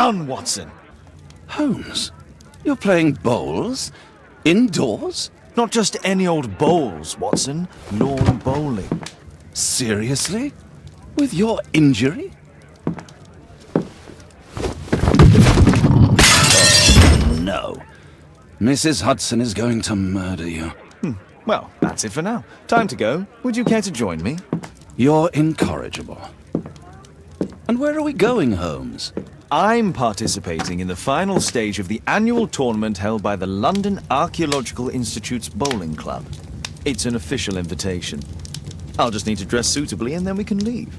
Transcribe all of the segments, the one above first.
done, Watson. Holmes, you're playing bowls? Indoors? Not just any old bowls, Watson. Lawn bowling. Seriously? With your injury? Oh, no. Mrs. Hudson is going to murder you. Well, that's it for now. Time to go. Would you care to join me? You're incorrigible. And where are we going, Holmes? I'm participating in the final stage of the annual tournament held by the London Archaeological Institute's bowling club. It's an official invitation. I'll just need to dress suitably and then we can leave.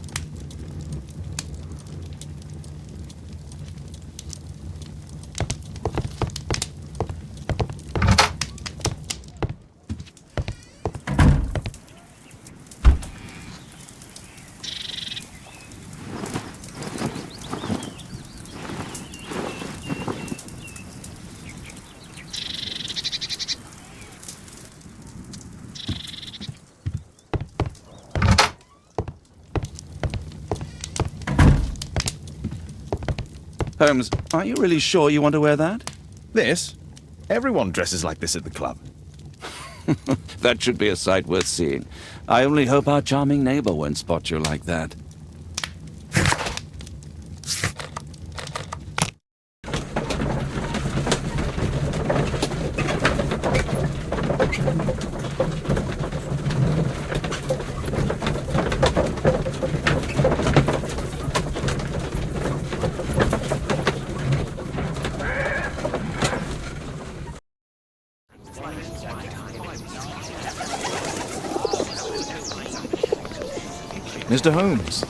Holmes, are you really sure you want to wear that? This? Everyone dresses like this at the club. That should be a sight worth seeing. I only hope our charming neighbor won't spot you like that. Mr. Holmes,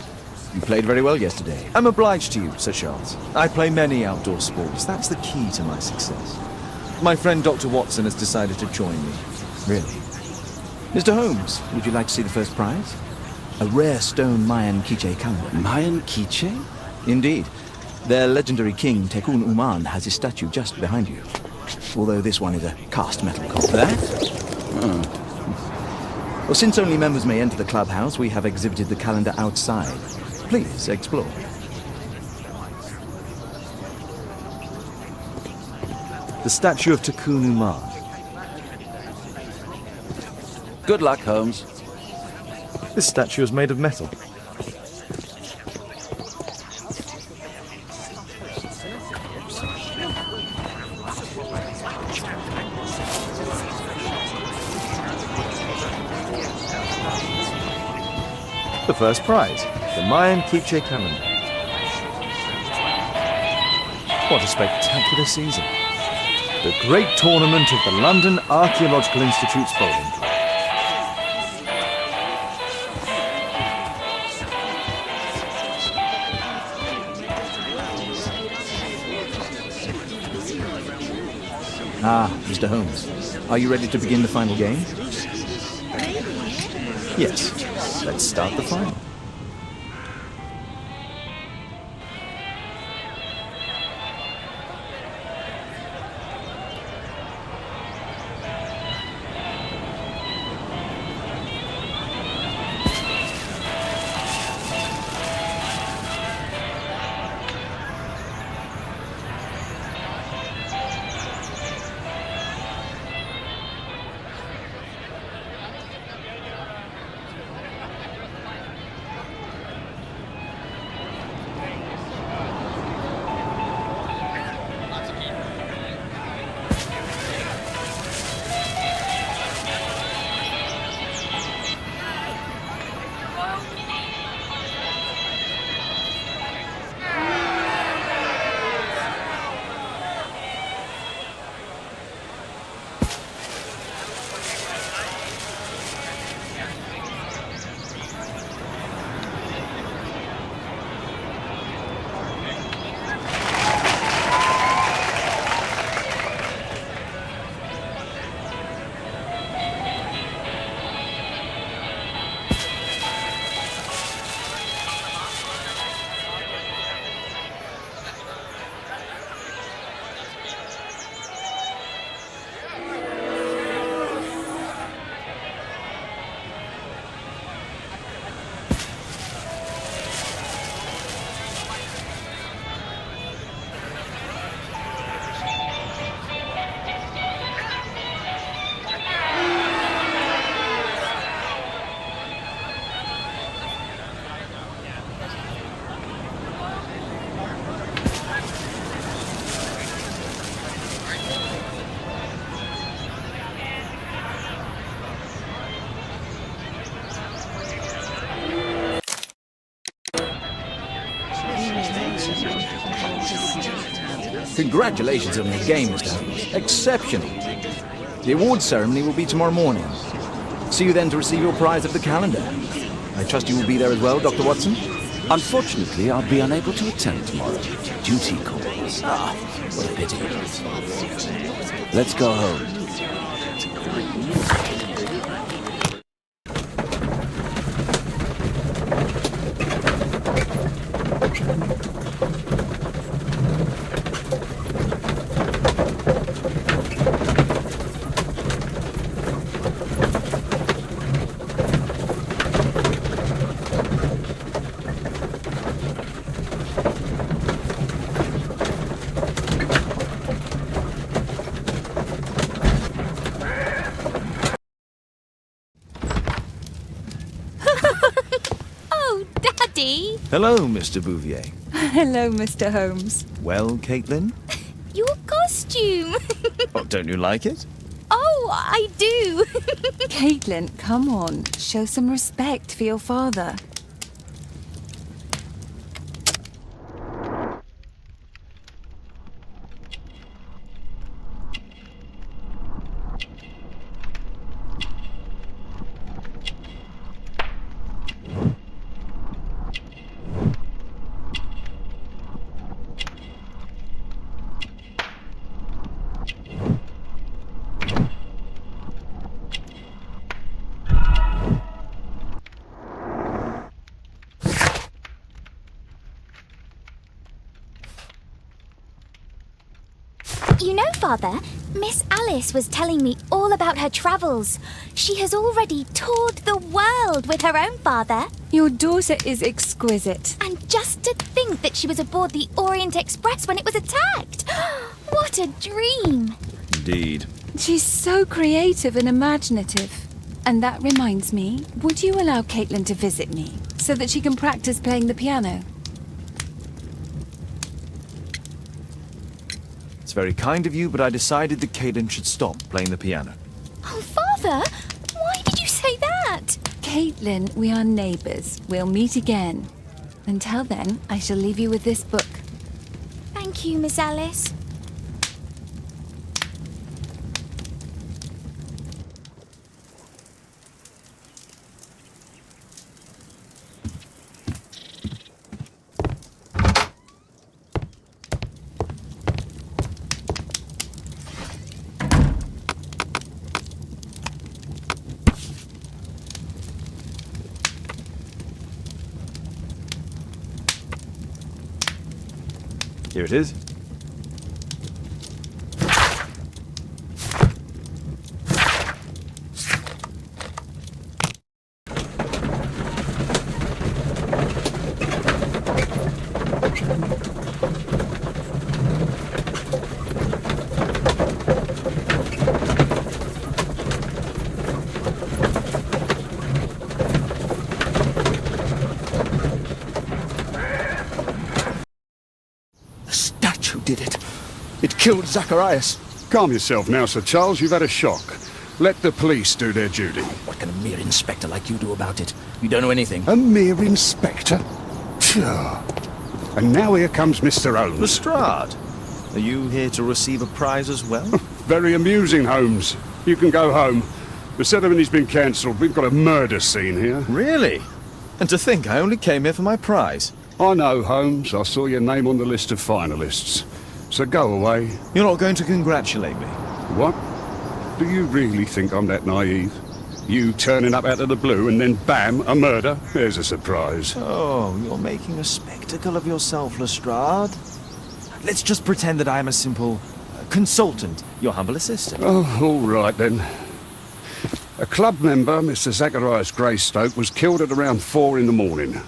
you played very well yesterday. I'm obliged to you, Sir Charles. I play many outdoor sports. That's the key to my success. My friend Dr. Watson has decided to join me. Really. Mr. Holmes, would you like to see the first prize? A rare stone Mayan quiche calendar. Mayan quiche? Indeed. Their legendary king, Tekun Uman, has his statue just behind you. Although this one is a cast metal copy. That? Well, since only members may enter the clubhouse, we have exhibited the calendar outside. Please, explore. The statue of Tekun Uman. Good luck, Holmes. This statue is made of metal. The first prize, the Mayan quiche calendar. What a spectacular season. The great tournament of the London Archaeological Institute's bowling club. Ah, Mr. Holmes, are you ready to begin the final game? Yes, let's start the final. Congratulations on your game, Mr. Holmes. Exceptional. The awards ceremony will be tomorrow morning. See you then to receive your prize of the calendar. I trust you will be there as well, Dr. Watson? Unfortunately, I'll be unable to attend tomorrow. Duty calls. Ah, what a pity. Let's go home. Oh, Daddy! Hello, Mr. Bouvier. Hello, Mr. Holmes. Well, Caitlin? Your costume! Oh, don't you like it? Oh, I do! Caitlin, come on. Show some respect for your father. You know, Father, Miss Alice was telling me all about her travels. She has already toured the world with her own father. Your daughter is exquisite. And just to think that she was aboard the Orient Express when it was attacked. What a dream! Indeed. She's so creative and imaginative. And that reminds me, would you allow Caitlin to visit me so that she can practice playing the piano? It's very kind of you, but I decided that Caitlin should stop playing the piano. Oh, Father, why did you say that? Caitlin, we are neighbours. We'll meet again. Until then, I shall leave you with this book. Thank you, Miss Alice. Here it is. Did it. It killed Zacharias. Calm yourself now, Sir Charles. You've had a shock. Let the police do their duty. What can a mere inspector like you do about it? You don't know anything. A mere inspector? Phew. And now here comes Mr. Holmes. Lestrade, are you here to receive a prize as well? Very amusing, Holmes. You can go home. The ceremony's been cancelled. We've got a murder scene here. Really? And to think I only came here for my prize. I know, Holmes. I saw your name on the list of finalists. So go away. You're not going to congratulate me? What? Do you really think I'm that naive? You turning up out of the blue and then bam, a murder? There's a surprise. Oh, you're making a spectacle of yourself, Lestrade. Let's just pretend that I am a simple consultant, your humble assistant. Oh, all right then. A club member, Mr. Zacharias Greystoke, was killed at around 4 in the morning.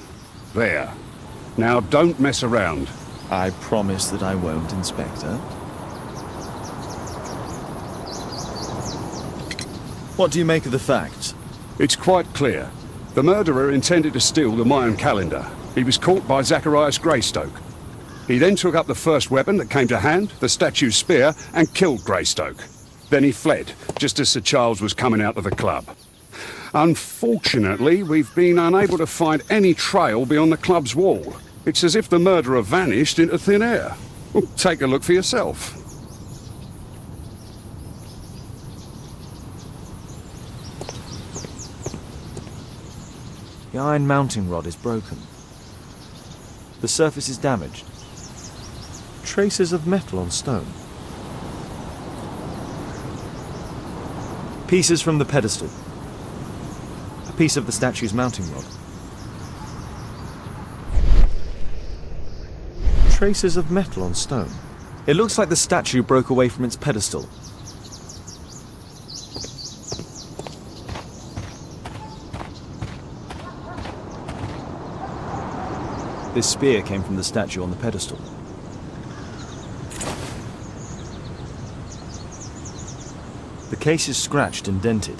There. Now don't mess around. I promise that I won't, Inspector. What do you make of the facts? It's quite clear. The murderer intended to steal the Mayan calendar. He was caught by Zacharias Greystoke. He then took up the first weapon that came to hand, the statue's spear, and killed Greystoke. Then he fled, just as Sir Charles was coming out of the club. Unfortunately, we've been unable to find any trail beyond the club's wall. It's as if the murderer vanished into thin air. Well, take a look for yourself. The iron mounting rod is broken. The surface is damaged. Traces of metal on stone. Pieces from the pedestal. A piece of the statue's mounting rod. Traces of metal on stone. It looks like the statue broke away from its pedestal. This spear came from the statue on the pedestal. The case is scratched and dented.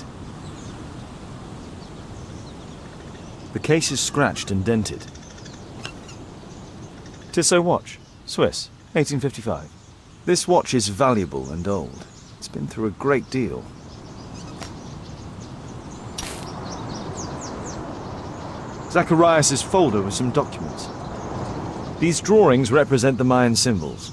The case is scratched and dented. Tissot watch, Swiss, 1855. This watch is valuable and old. It's been through a great deal. Zacharias' folder with some documents. These drawings represent the Mayan symbols.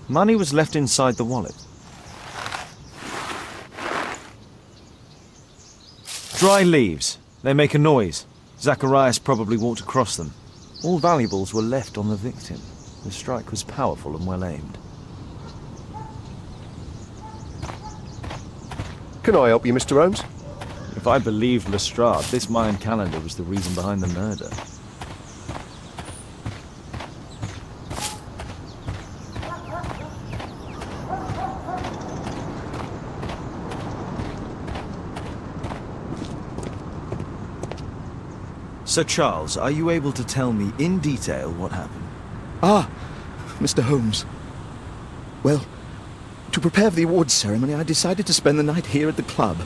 Money was left inside the wallet. Dry leaves. They make a noise. Zacharias probably walked across them. All valuables were left on the victim. The strike was powerful and well aimed. Can I help you, Mr. Holmes? If I believed Lestrade, this Mayan calendar was the reason behind the murder. Sir Charles, are you able to tell me in detail what happened? Ah, Mr. Holmes. Well, to prepare for the awards ceremony, I decided to spend the night here at the club.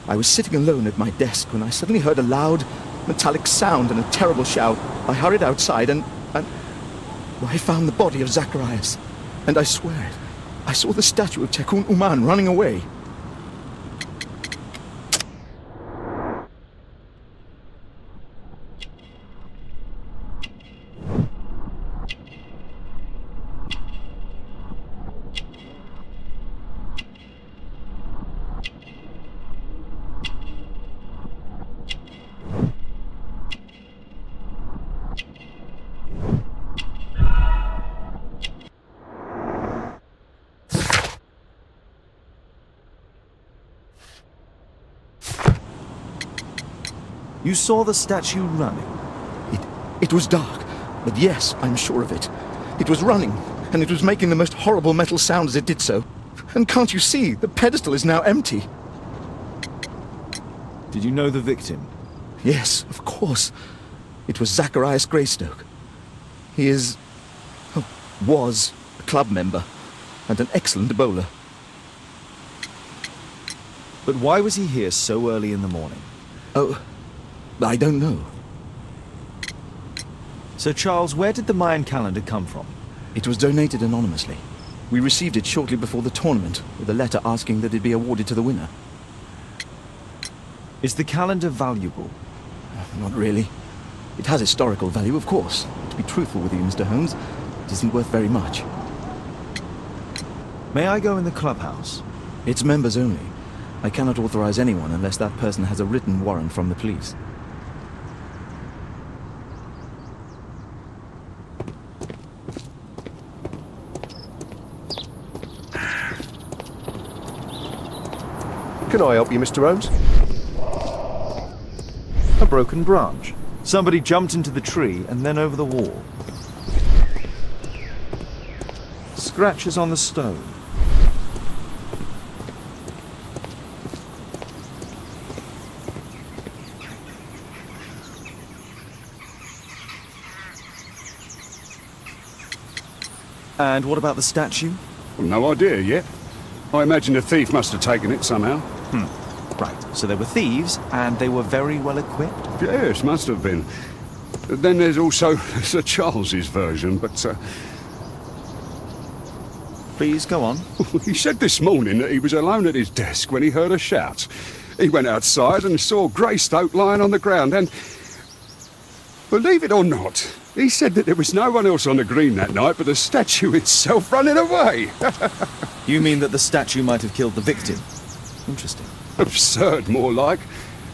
I was sitting alone at my desk when I suddenly heard a loud, metallic sound and a terrible shout. I hurried outside and I found the body of Zacharias. And I swear it, I saw the statue of Tekun Uman running away. You saw the statue running? It was dark, but yes, I'm sure of it. It was running, and it was making the most horrible metal sound as it did so. And can't you see, the pedestal is now empty. Did you know the victim? Yes, of course. It was Zacharias Greystoke. He was a club member, and an excellent bowler. But why was he here so early in the morning? Oh, I don't know. Sir Charles, where did the Mayan calendar come from? It was donated anonymously. We received it shortly before the tournament, with a letter asking that it be awarded to the winner. Is the calendar valuable? Not really. It has historical value, of course. To be truthful with you, Mr. Holmes, it isn't worth very much. May I go in the clubhouse? It's members only. I cannot authorize anyone unless that person has a written warrant from the police. Can I help you, Mr. Holmes? A broken branch. Somebody jumped into the tree and then over the wall. Scratches on the stone. And what about the statue? Well, no idea yet. I imagine a thief must have taken it somehow. Right, so there were thieves, and they were very well equipped. Yes, must have been. Then there's also Sir Charles's version, but Please, go on. he said this morning that he was alone at his desk when he heard a shout. He went outside and saw Greystoke lying on the ground and... believe it or not, he said that there was no one else on the green that night but the statue itself running away. You mean that the statue might have killed the victim? Interesting. Absurd, more like.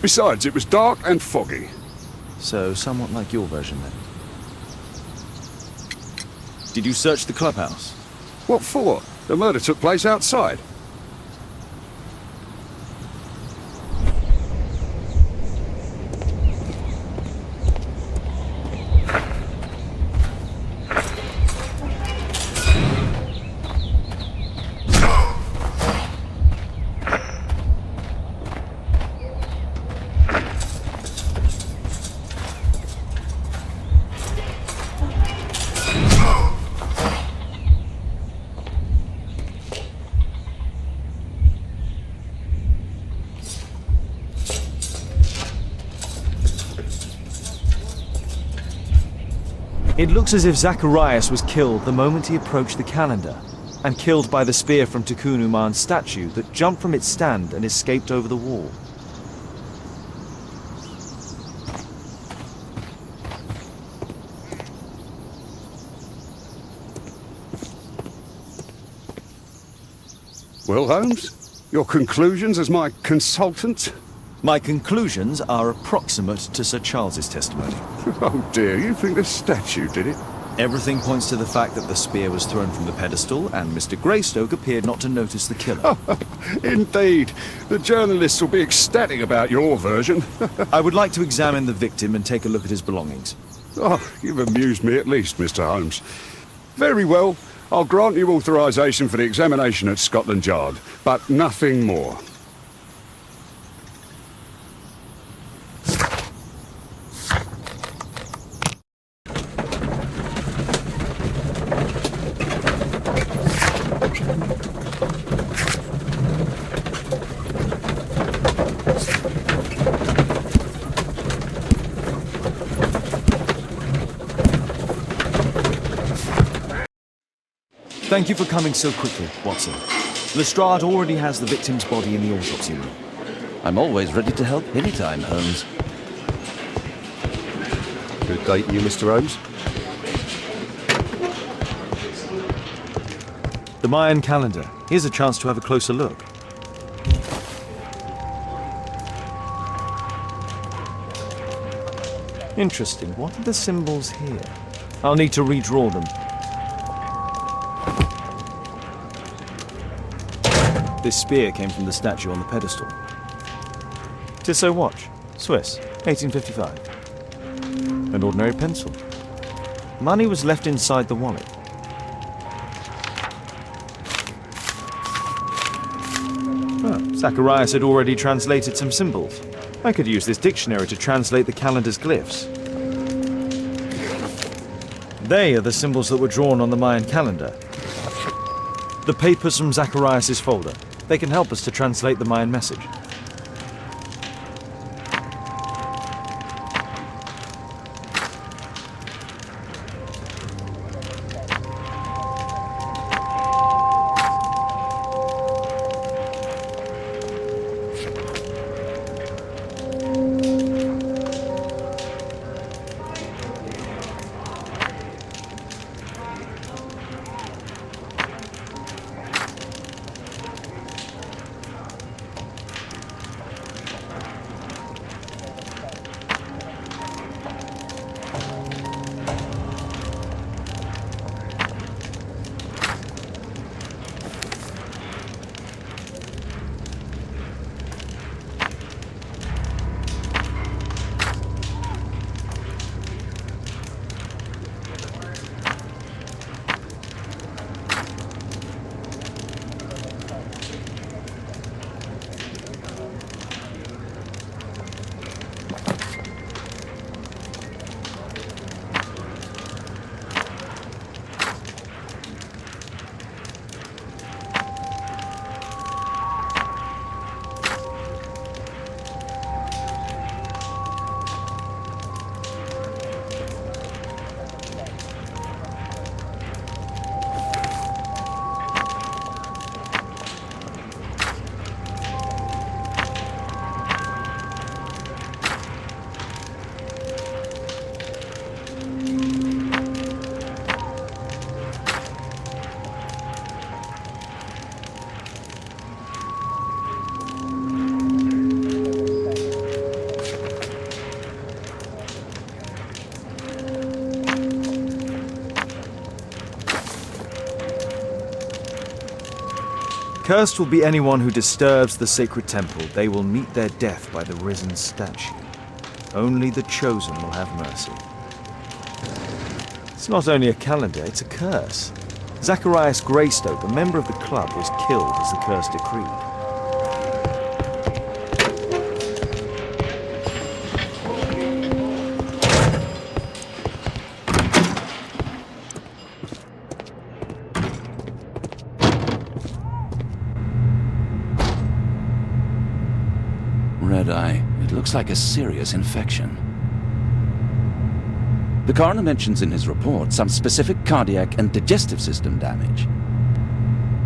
Besides, it was dark and foggy. So, somewhat like your version, then. Did you search the clubhouse? What for? The murder took place outside. It looks as if Zacharias was killed the moment he approached the calendar, and killed by the spear from Takunu Maan's statue that jumped from its stand and escaped over the wall. Well, Holmes, your conclusions as my consultant? My conclusions are approximate to Sir Charles's testimony. Oh dear, you think the statue did it? Everything points to the fact that the spear was thrown from the pedestal, and Mr. Greystoke appeared not to notice the killer. Indeed. The journalists will be ecstatic about your version. I would like to examine the victim and take a look at his belongings. Oh, you've amused me at least, Mr. Holmes. Very well. I'll grant you authorization for the examination at Scotland Yard, but nothing more. Thank you for coming so quickly, Watson. Lestrade already has the victim's body in the autopsy room. I'm always ready to help anytime, Holmes. Good day to you, Mr. Holmes. The Mayan calendar. Here's a chance to have a closer look. Interesting. What are the symbols here? I'll need to redraw them. This spear came from the statue on the pedestal. Tissot watch, Swiss, 1855. An ordinary pencil. Money was left inside the wallet. Oh, Zacharias had already translated some symbols. I could use this dictionary to translate the calendar's glyphs. They are the symbols that were drawn on the Mayan calendar. The papers from Zacharias' folder. They can help us to translate the Mayan message. Cursed will be anyone who disturbs the sacred temple. They will meet their death by the risen statue. Only the chosen will have mercy. It's not only a calendar, it's a curse. Zacharias Greystoke, a member of the club, was killed as the curse decreed. Red eye. It looks like a serious infection. The coroner mentions in his report some specific cardiac and digestive system damage.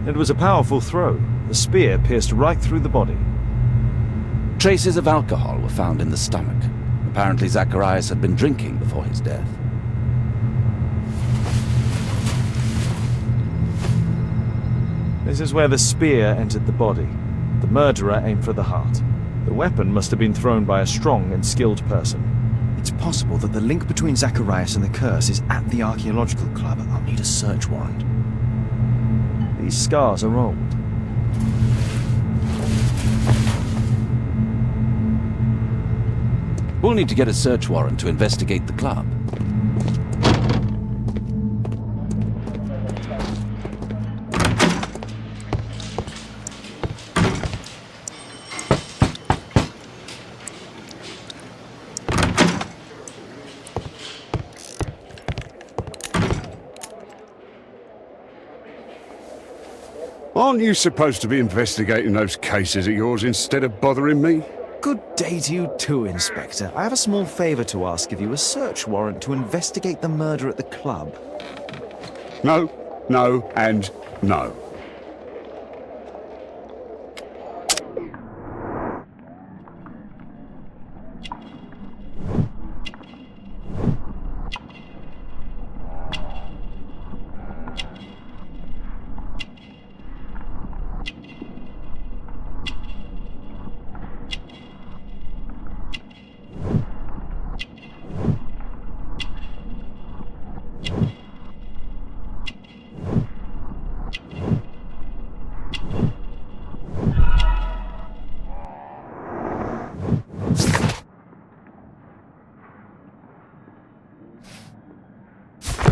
It was a powerful throw. The spear pierced right through the body. Traces of alcohol were found in the stomach. Apparently Zacharias had been drinking before his death. This is where the spear entered the body. The murderer aimed for the heart. The weapon must have been thrown by a strong and skilled person. It's possible that the link between Zacharias and the curse is at the archaeological club. I'll need a search warrant. These scars are old. We'll need to get a search warrant to investigate the club. Aren't you supposed to be investigating those cases of yours instead of bothering me? Good day to you too, Inspector. I have a small favor to ask of you, a search warrant to investigate the murder at the club. No, no, and no.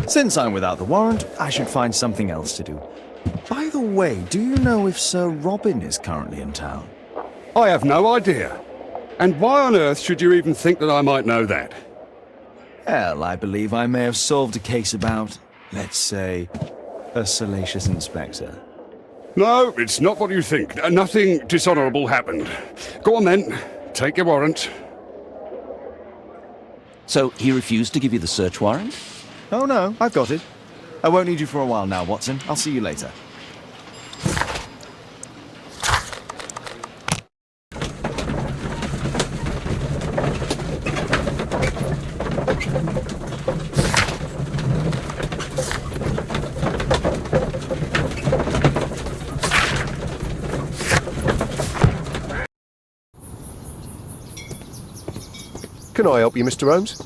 Since I'm without the warrant, I should find something else to do. By the way, do you know if Sir Robin is currently in town? I have no idea. And why on earth should you even think that I might know that? Well, I believe I may have solved a case about, let's say, a salacious inspector. No, it's not what you think. Nothing dishonourable happened. Go on then. Take your warrant. So he refused to give you the search warrant? Oh no, I've got it. I won't need you for a while now, Watson. I'll see you later. Can I help you, Mr. Holmes?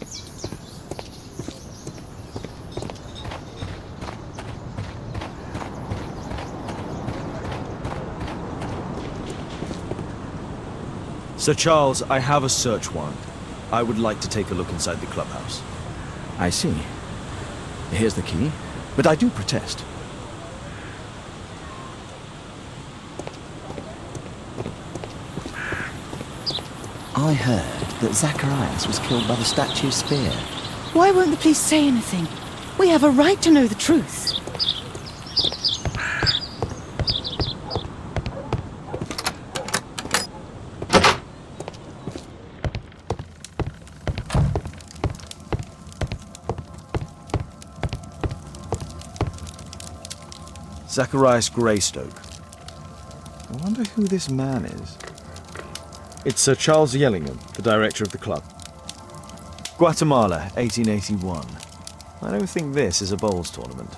Sir Charles, I have a search warrant. I would like to take a look inside the clubhouse. I see. Here's the key, but I do protest. I heard that Zacharias was killed by the statue's spear. Why won't the police say anything? We have a right to know the truth. Zacharias Greystoke. I wonder who this man is. It's Sir Charles Yellingham, the director of the club. Guatemala, 1881. I don't think this is a bowls tournament.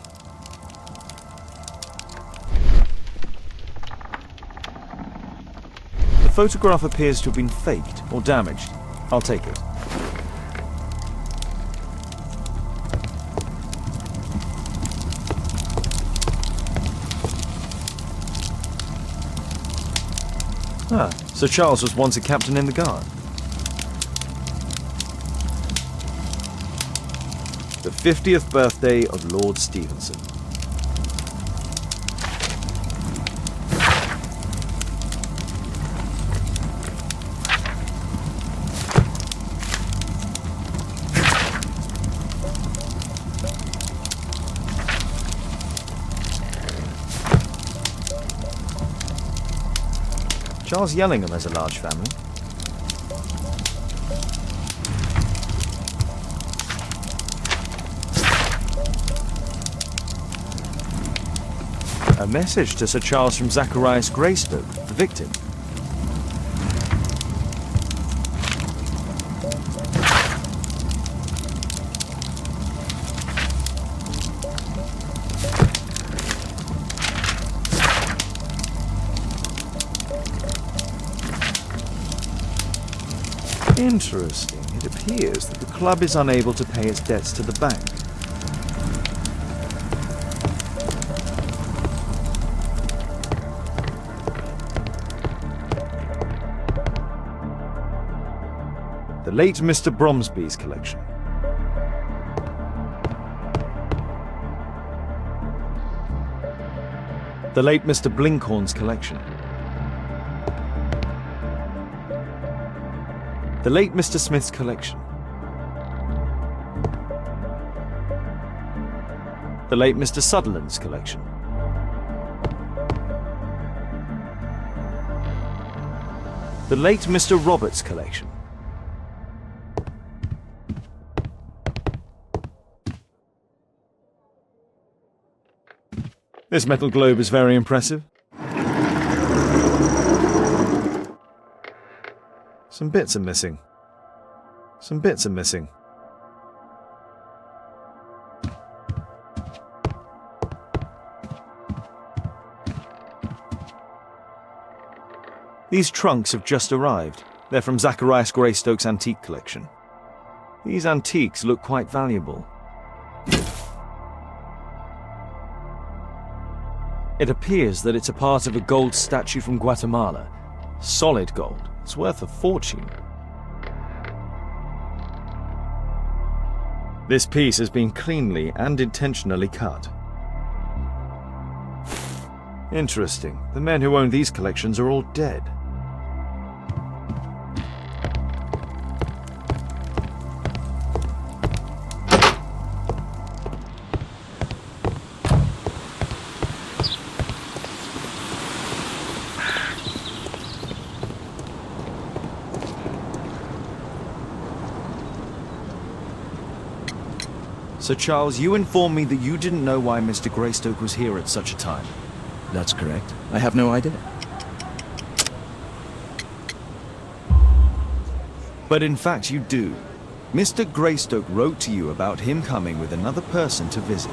The photograph appears to have been faked or damaged. I'll take it. Ah, Sir Charles was once a captain in the guard. The 50th birthday of Lord Stevenson. Charles Yellingham has a large family. A message to Sir Charles from Zacharias Greystoke, the victim. Interesting. It appears that the club is unable to pay its debts to the bank. The late Mr. Bromsby's collection. The late Mr. Blinkhorn's collection. The late Mr. Smith's collection. The late Mr. Sutherland's collection. The late Mr. Roberts' collection. This metal globe is very impressive. Some bits are missing. Some bits are missing. These trunks have just arrived. They're from Zacharias Greystoke's antique collection. These antiques look quite valuable. It appears that it's a part of a gold statue from Guatemala. Solid gold. It's worth a fortune. This piece has been cleanly and intentionally cut. Interesting. The men who own these collections are all dead. Sir Charles, you informed me that you didn't know why Mr. Greystoke was here at such a time. That's correct. I have no idea. But in fact you do. Mr. Greystoke wrote to you about him coming with another person to visit.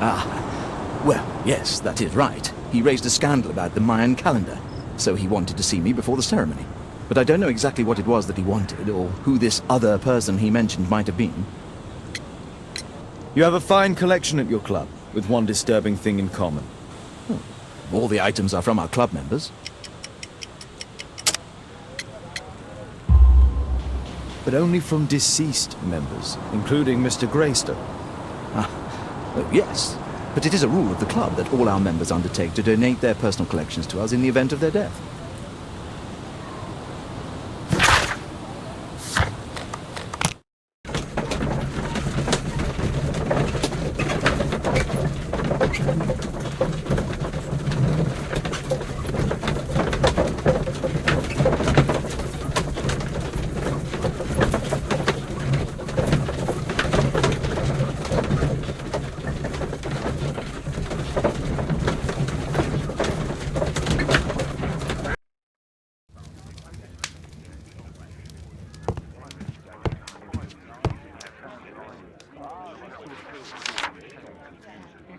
Ah, well, yes, that is right. He raised a scandal about the Mayan calendar, so he wanted to see me before the ceremony. But I don't know exactly what it was that he wanted, or who this other person he mentioned might have been. You have a fine collection at your club, with one disturbing thing in common. All the items are from our club members. But only from deceased members, including Mr. Greystoke. Yes, but it is a rule of the club that all our members undertake to donate their personal collections to us in the event of their death.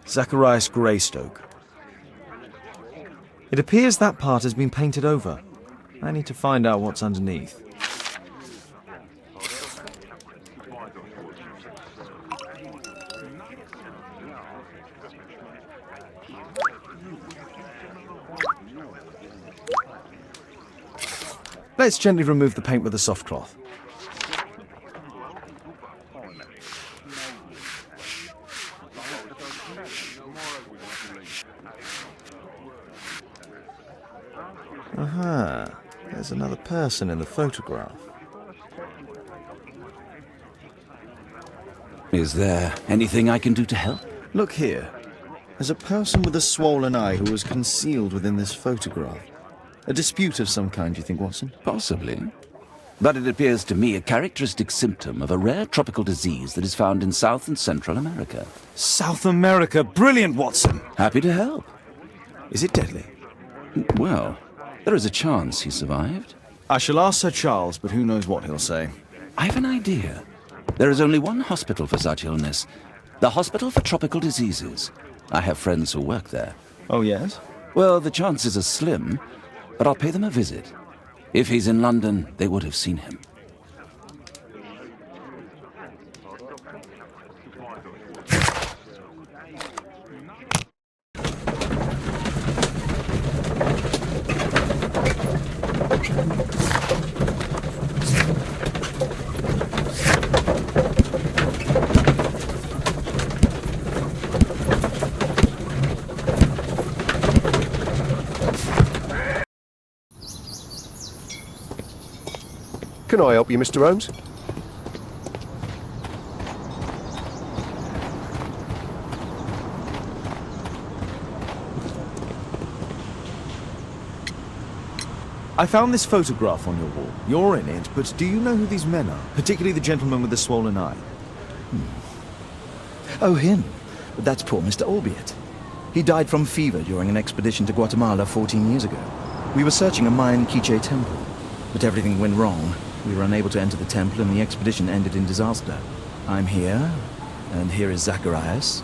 Zacharias Greystoke. It appears that part has been painted over. I need to find out what's underneath. Let's gently remove the paint with a soft cloth. Aha, there's another person in the photograph. Is there anything I can do to help? Look here. There's a person with a swollen eye who was concealed within this photograph. A dispute of some kind, you think, Watson? Possibly. But it appears to me a characteristic symptom of a rare tropical disease that is found in South and Central America. South America! Brilliant, Watson! Happy to help. Is it deadly? Well, there is a chance he survived. I shall ask Sir Charles, but who knows what he'll say. I have an idea. There is only one hospital for such illness. The Hospital for Tropical Diseases. I have friends who work there. Oh, yes? Well, the chances are slim, but I'll pay them a visit. If he's in London, they would have seen him. Can I help you, Mr. Holmes? I found this photograph on your wall. You're in it, but do you know who these men are? Particularly the gentleman with the swollen eye. Oh, him. But that's poor Mr. Albeit. He died from fever during an expedition to Guatemala 14 years ago. We were searching a Mayan Quiche temple, but everything went wrong. We were unable to enter the temple and the expedition ended in disaster. I'm here, and here is Zacharias.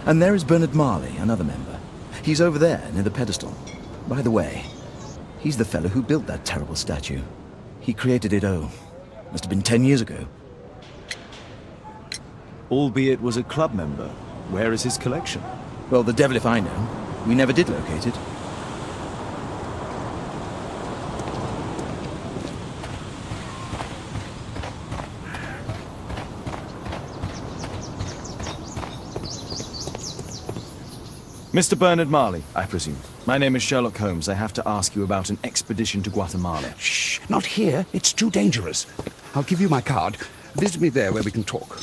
And there is Bernard Marley, another member. He's over there, near the pedestal. By the way, he's the fellow who built that terrible statue. He created it, must have been 10 years ago. Albeit was a club member. Where is his collection? Well, the devil if I know. We never did locate it. Mr. Bernard Marley, I presume. My name is Sherlock Holmes. I have to ask you about an expedition to Guatemala. Shh, not here. It's too dangerous. I'll give you my card. Visit me there where we can talk.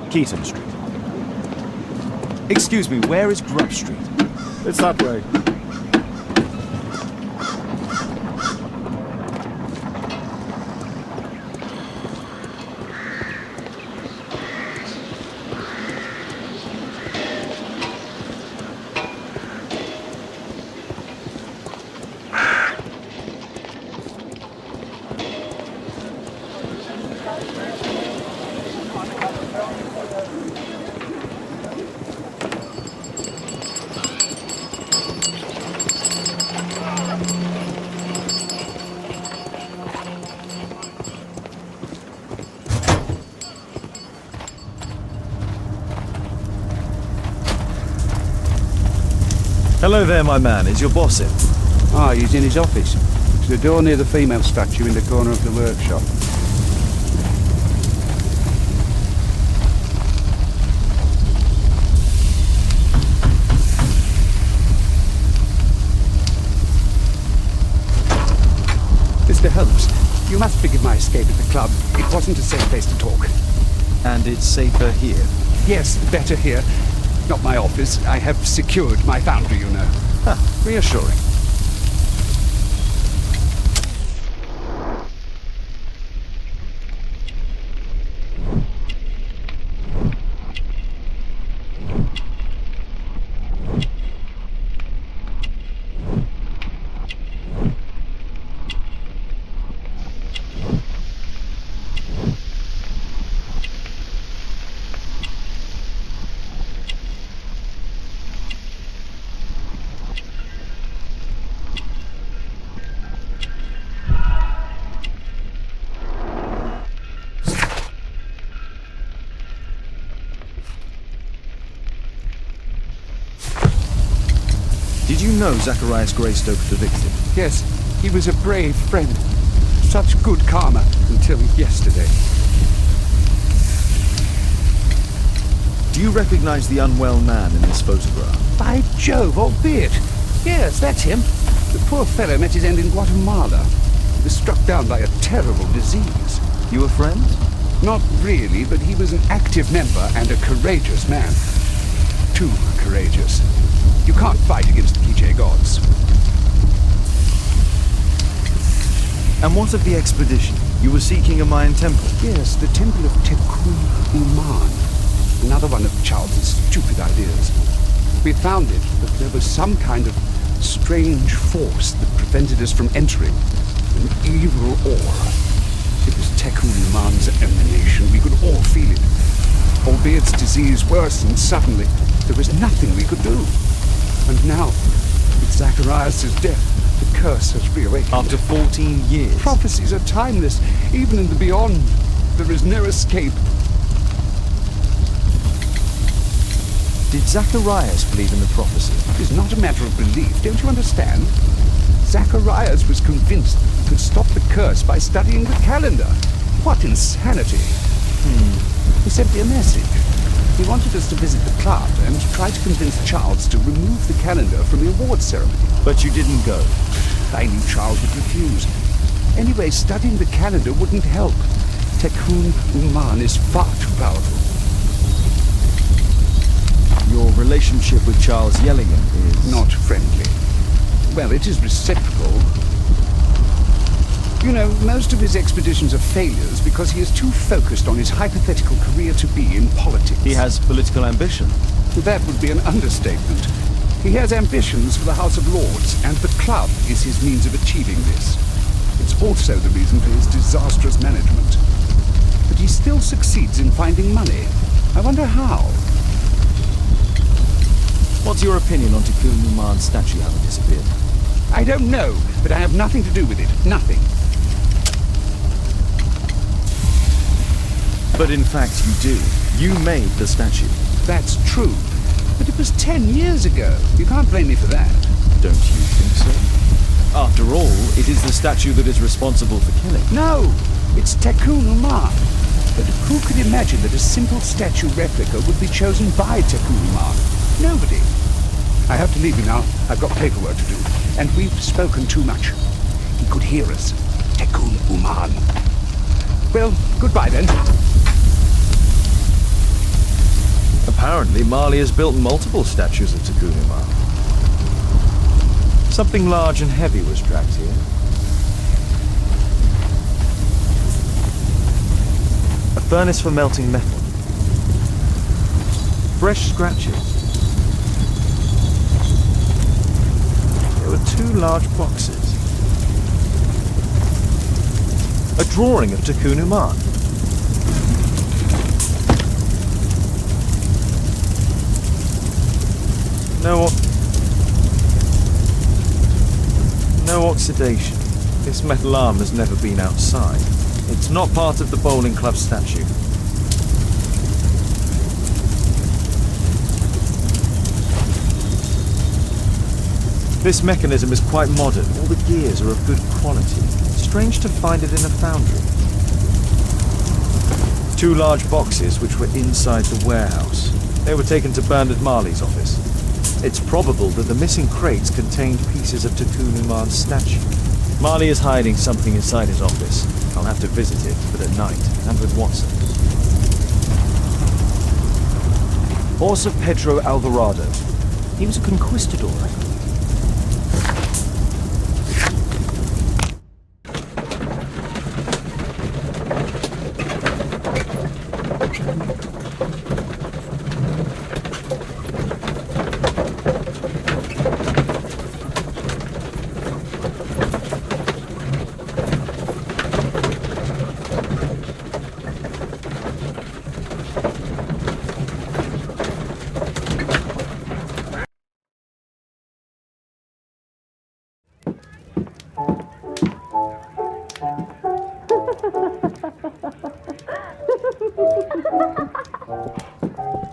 Keaton Street. Excuse me, where is Grub Street? It's that way. Hello there, my man. Is your boss in? Ah, he's in his office. It's the door near the female statue in the corner of the workshop. Mr. Holmes, you must forgive my escape at the club. It wasn't a safe place to talk. And it's safer here. Yes, better here. Not my office. I have secured my foundry, you know. Reassuring. Did you know Zacharias Greystoke, the victim? Yes, he was a brave friend. Such good karma until yesterday. Do you recognize the unwell man in this photograph? By Jove, albeit. Yes, that's him. The poor fellow met his end in Guatemala. He was struck down by a terrible disease. You were friends? Not really, but he was an active member and a courageous man. Too courageous. You can't fight against the Quiche gods. And what of the expedition? You were seeking a Mayan temple? Yes, the temple of Tekun Uman. Another one of Charles's stupid ideas. We found it, but there was some kind of strange force that prevented us from entering. An evil aura. It was Tekun Uman's emanation. We could all feel it. Albeit its disease worsened suddenly, there was nothing we could do. And now, with Zacharias' death, the curse has reawakened. After 14 years? Prophecies are timeless. Even in the beyond, there is no escape. Did Zacharias believe in the prophecy? It is not a matter of belief, don't you understand? Zacharias was convinced that he could stop the curse by studying the calendar. What insanity! He sent me a message. He wanted us to visit the club and try to convince Charles to remove the calendar from the awards ceremony. But you didn't go. I knew Charles would refuse. Anyway, studying the calendar wouldn't help. Tekun Uman is far too powerful. Your relationship with Charles Yellingham is... Not friendly. Well, it is reciprocal. You know, most of his expeditions are failures because he is too focused on his hypothetical career to be in politics. He has political ambition. That would be an understatement. He has ambitions for the House of Lords, and the club is his means of achieving this. It's also the reason for his disastrous management. But he still succeeds in finding money. I wonder how. What's your opinion on Tekun Uman's statue having disappeared? I don't know, but I have nothing to do with it. Nothing. But in fact you do. You made the statue. That's true. But it was 10 years ago. You can't blame me for that. Don't you think so? After all, it is the statue that is responsible for killing. No! It's Tekun Uman. But who could imagine that a simple statue replica would be chosen by Tekun Uman? Nobody. I have to leave you now. I've got paperwork to do. And we've spoken too much. He could hear us. Tekun Uman. Well, goodbye then. Apparently, Marley has built multiple statues of Tekun Uman. Something large and heavy was dragged here. A furnace for melting metal. Fresh scratches. There were 2 large boxes. A drawing of Tekun Uman. No oxidation. This metal arm has never been outside. It's not part of the bowling club statue. This mechanism is quite modern. All the gears are of good quality. Strange to find it in a foundry. 2 large boxes which were inside the warehouse. They were taken to Bernard Marley's office. It's probable that the missing crates contained pieces of Tekun Uman's statue. Marley is hiding something inside his office. I'll have to visit it, but at night, and with Watson. Horse of Pedro Alvarado. He was a conquistador, I believe.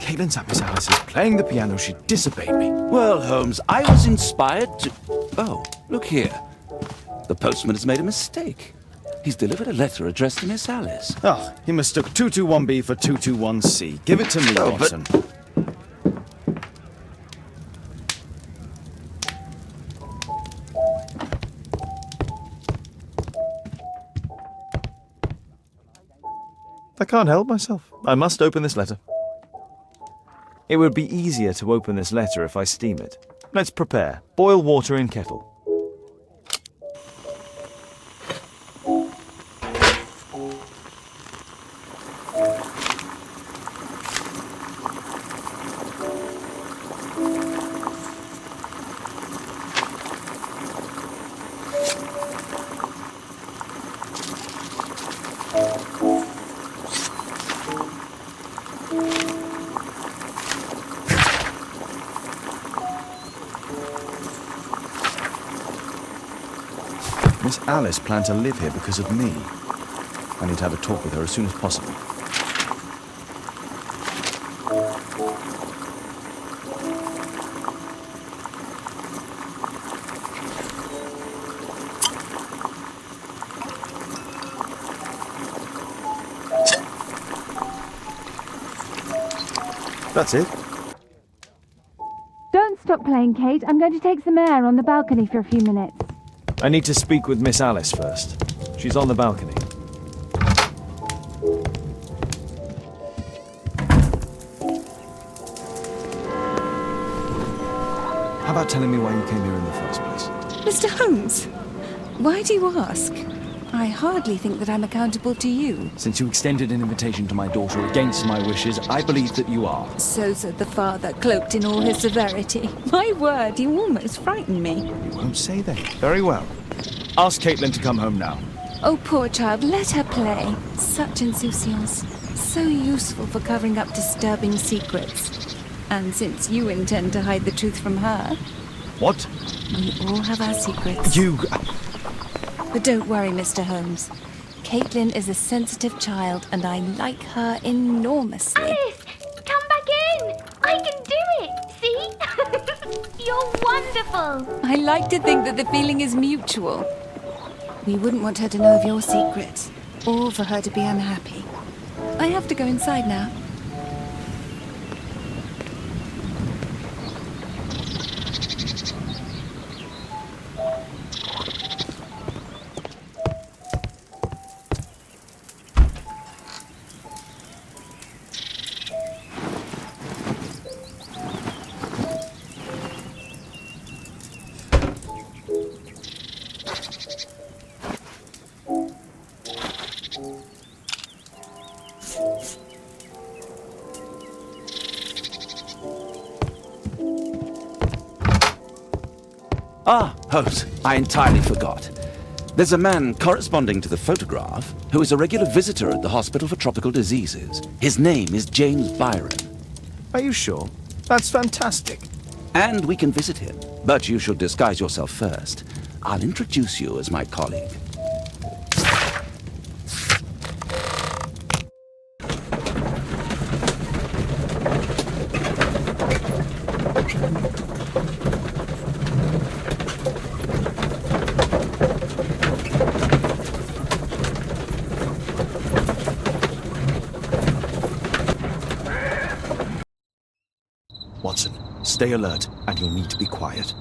Caitlin's at Miss Alice's playing the piano. She'd dissipate me. Well, Holmes, I was inspired to... Oh, look here. The postman has made a mistake. He's delivered a letter addressed to Miss Alice. Oh, he mistook 221B for 221C. Give it to me, Watson. I can't help myself. I must open this letter. It would be easier to open this letter if I steam it. Let's prepare. Boil water in kettle. Miss Alice planned to live here because of me. I need to have a talk with her as soon as possible. That's it. Don't stop playing, Kate. I'm going to take some air on the balcony for a few minutes. I need to speak with Miss Alice first. She's on the balcony. How about telling me why you came here in the first place? Mr. Holmes, why do you ask? I hardly think that I'm accountable to you. Since you extended an invitation to my daughter against my wishes, I believe that you are. So said the father, cloaked in all his severity. My word, you almost frightened me. You won't say that. Very well. Ask Caitlin to come home now. Oh, poor child, let her play. Such insouciance. So useful for covering up disturbing secrets. And since you intend to hide the truth from her... What? We all have our secrets. You... But don't worry, Mr. Holmes. Caitlin is a sensitive child, and I like her enormously. Alice, come back in. I can do it. See? You're wonderful. I like to think that the feeling is mutual. We wouldn't want her to know of your secrets, or for her to be unhappy. I have to go inside now. Ah, Holmes, I entirely forgot. There's a man corresponding to the photograph who is a regular visitor at the Hospital for Tropical Diseases. His name is James Byron. Are you sure? That's fantastic. And we can visit him, but you should disguise yourself first. I'll introduce you as my colleague. Watson, stay alert, and you'll need to be quiet.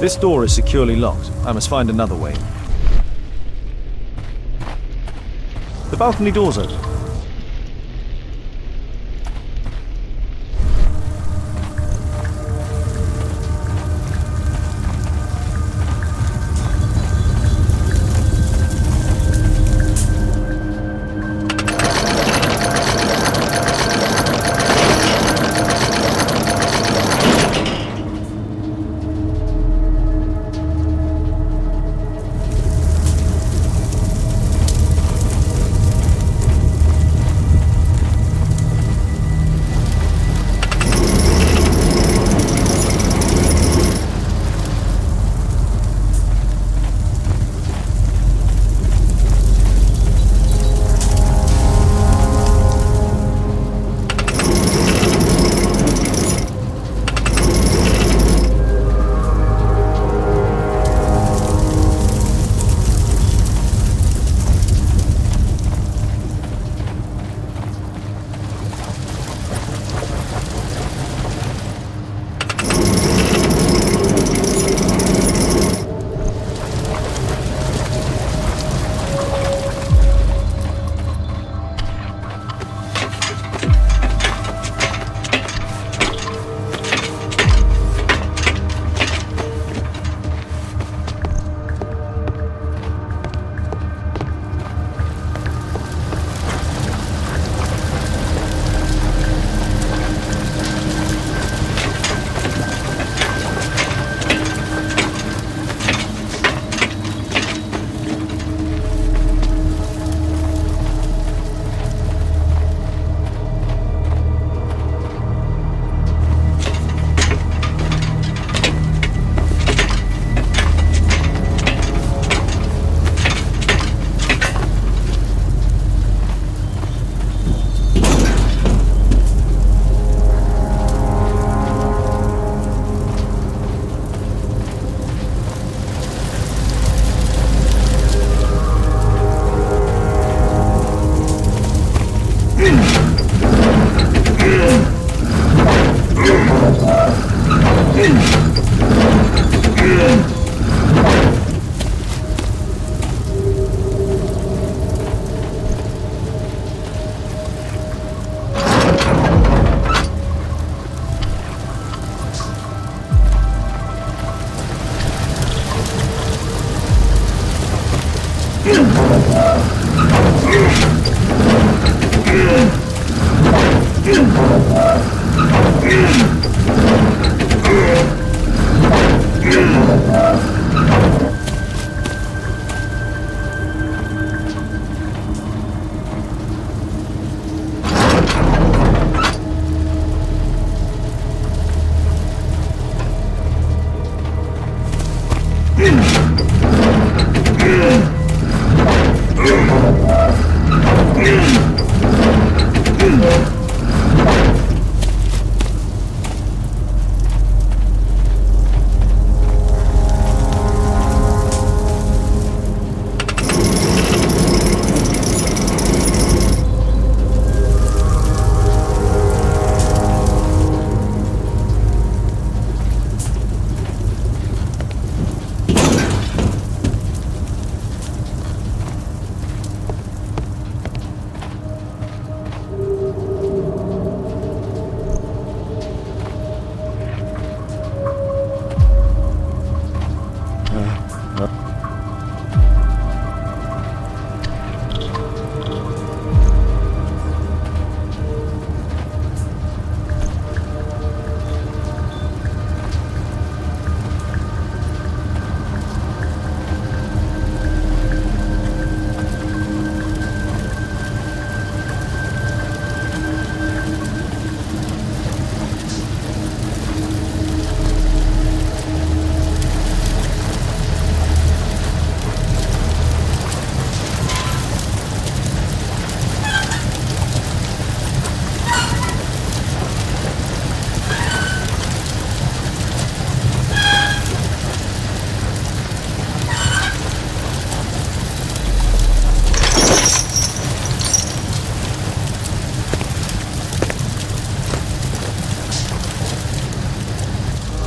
This door is securely locked. I must find another way. The balcony door's open.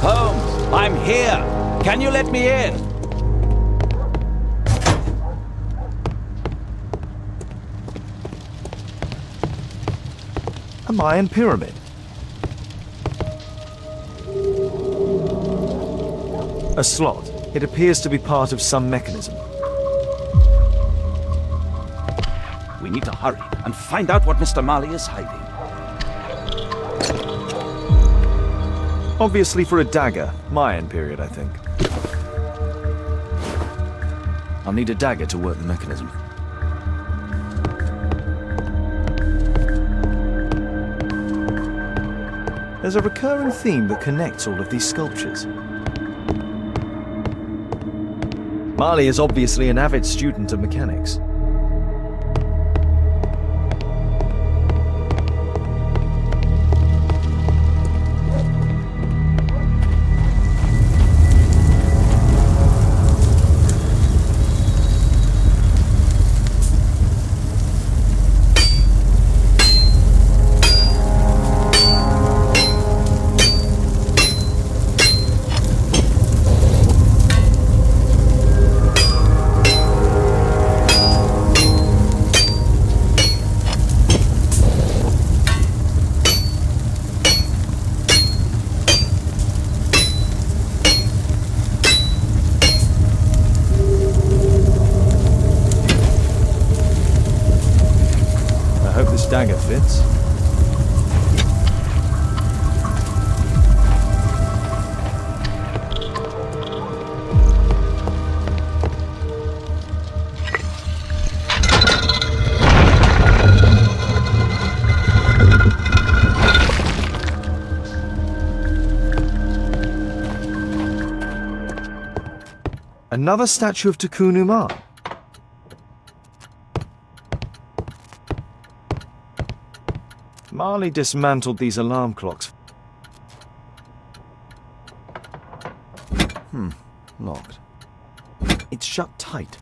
Holmes, I'm here. Can you let me in? A Mayan pyramid. A slot. It appears to be part of some mechanism. We need to hurry and find out what Mr. Marley is hiding. Obviously for a dagger. Mayan period, I think. I'll need a dagger to work the mechanism. There's a recurring theme that connects all of these sculptures. Marley is obviously an avid student of mechanics. Dagger fits. Another statue of Takunu Ma. Marley dismantled these alarm clocks. Locked. It's shut tight.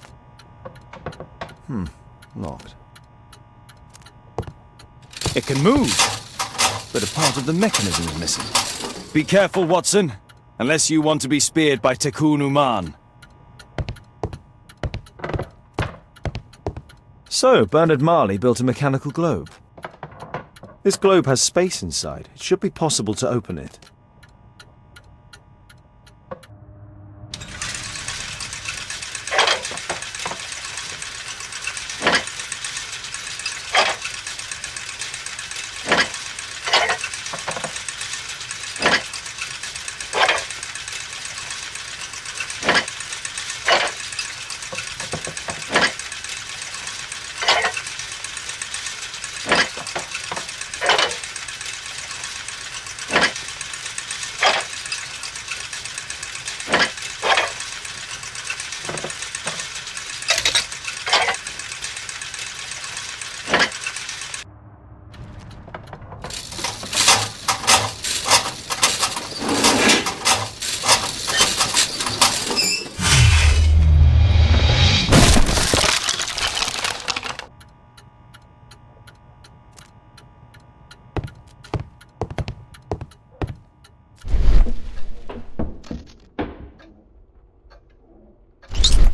Locked. It can move, but a part of the mechanism is missing. Be careful, Watson, unless you want to be speared by Takunu Man. So, Bernard Marley built a mechanical globe. This globe has space inside. It should be possible to open it.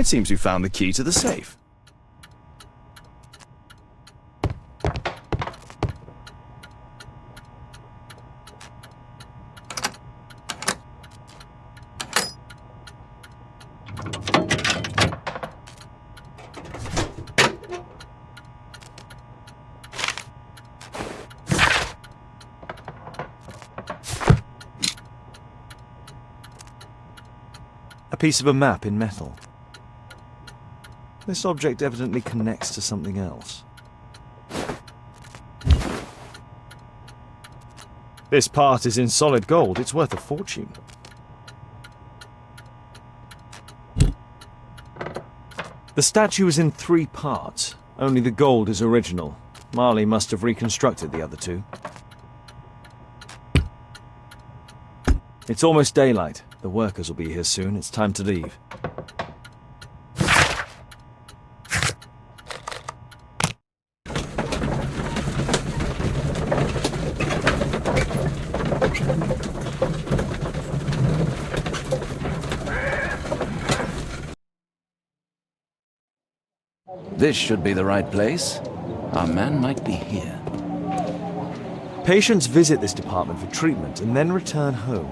It seems we found the key to the safe. A piece of a map in metal. This object evidently connects to something else. This part is in solid gold. It's worth a fortune. The statue is in 3 parts. Only the gold is original. Marley must have reconstructed the other 2. It's almost daylight. The workers will be here soon. It's time to leave. This should be the right place. Our man might be here. Patients visit this department for treatment and then return home.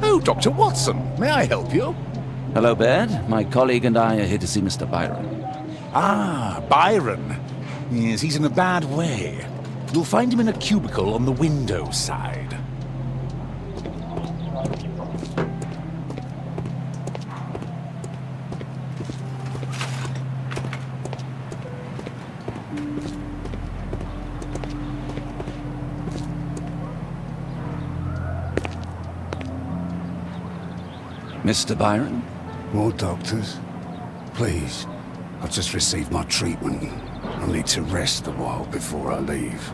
Oh, Dr. Watson, may I help you? Hello, Baird. My colleague and I are here to see Mr. Byron. Ah, Byron. Yes, he's in a bad way. You'll find him in a cubicle on the window side. Mr. Byron? More doctors? Please. I've just received my treatment. I need to rest a while before I leave.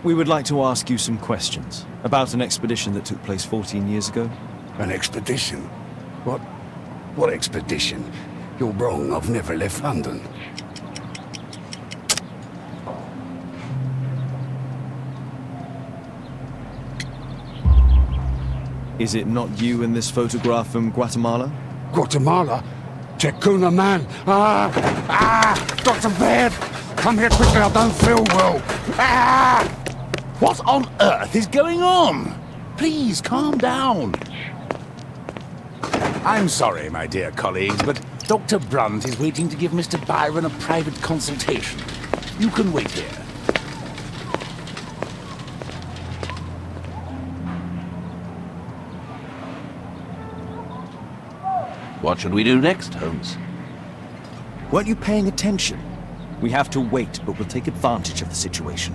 We would like to ask you some questions about an expedition that took place 14 years ago. An expedition? What expedition? You're wrong, I've never left London. Is it not you in this photograph from Guatemala? Guatemala? Checuna man! Dr. Baird! Come here quickly, I don't feel well! What on earth is going on? Please, calm down. I'm sorry, my dear colleagues, but Dr. Brunt is waiting to give Mr. Byron a private consultation. You can wait here. What should we do next, Holmes? Weren't you paying attention? We have to wait, but we'll take advantage of the situation.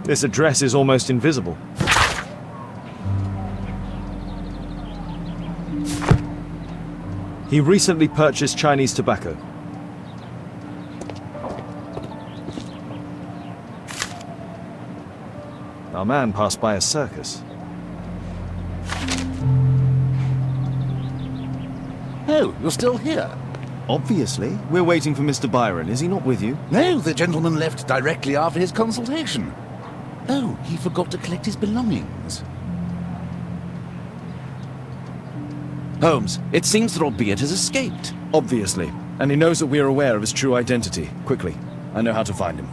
This address is almost invisible. He recently purchased Chinese tobacco. Our man passed by a circus. Oh, you're still here? Obviously. We're waiting for Mr. Byron. Is he not with you? No, the gentleman left directly after his consultation. Oh, he forgot to collect his belongings. Holmes, it seems that Albeit has escaped. Obviously. And he knows that we're aware of his true identity. Quickly. I know how to find him.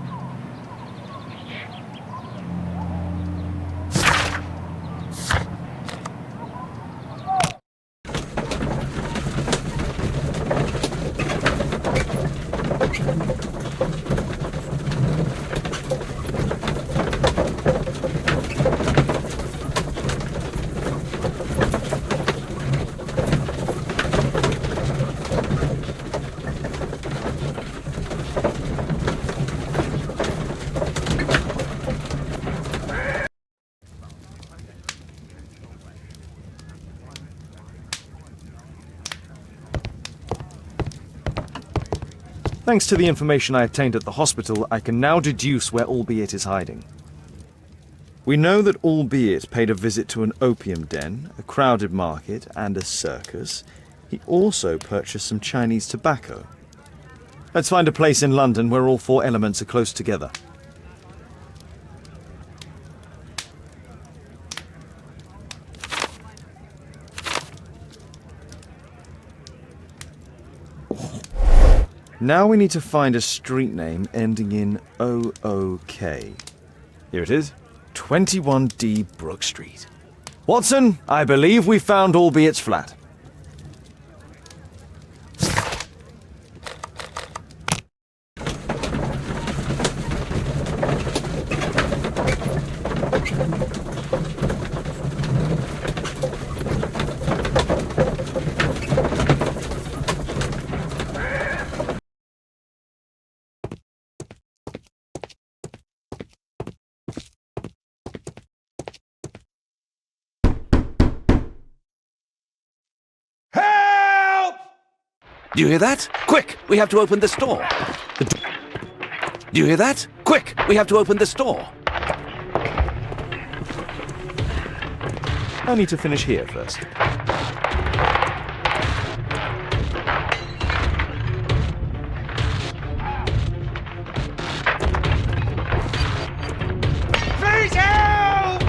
Thanks to the information I obtained at the hospital, I can now deduce where Albeit is hiding. We know that Albeit paid a visit to an opium den, a crowded market, and a circus. He also purchased some Chinese tobacco. Let's find a place in London where all four elements are close together. Now we need to find a street name ending in OOK. Here it is. 21D Brook Street. Watson, I believe we found Albeit's flat. Do you hear that? Quick! We have to open this door! Do you hear that? Quick! We have to open this door! I need to finish here first. Please help!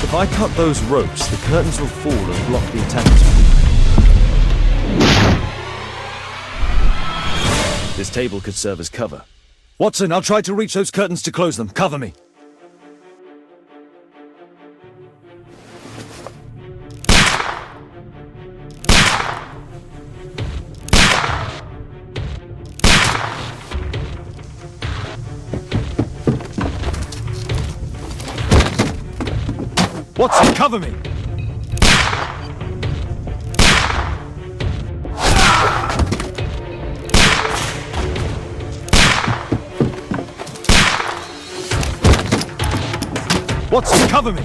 If I cut those ropes, the curtains will fall and block the attackers. This table could serve as cover. Watson, I'll try to reach those curtains to close them. Cover me. Watson, cover me! Watson, cover me!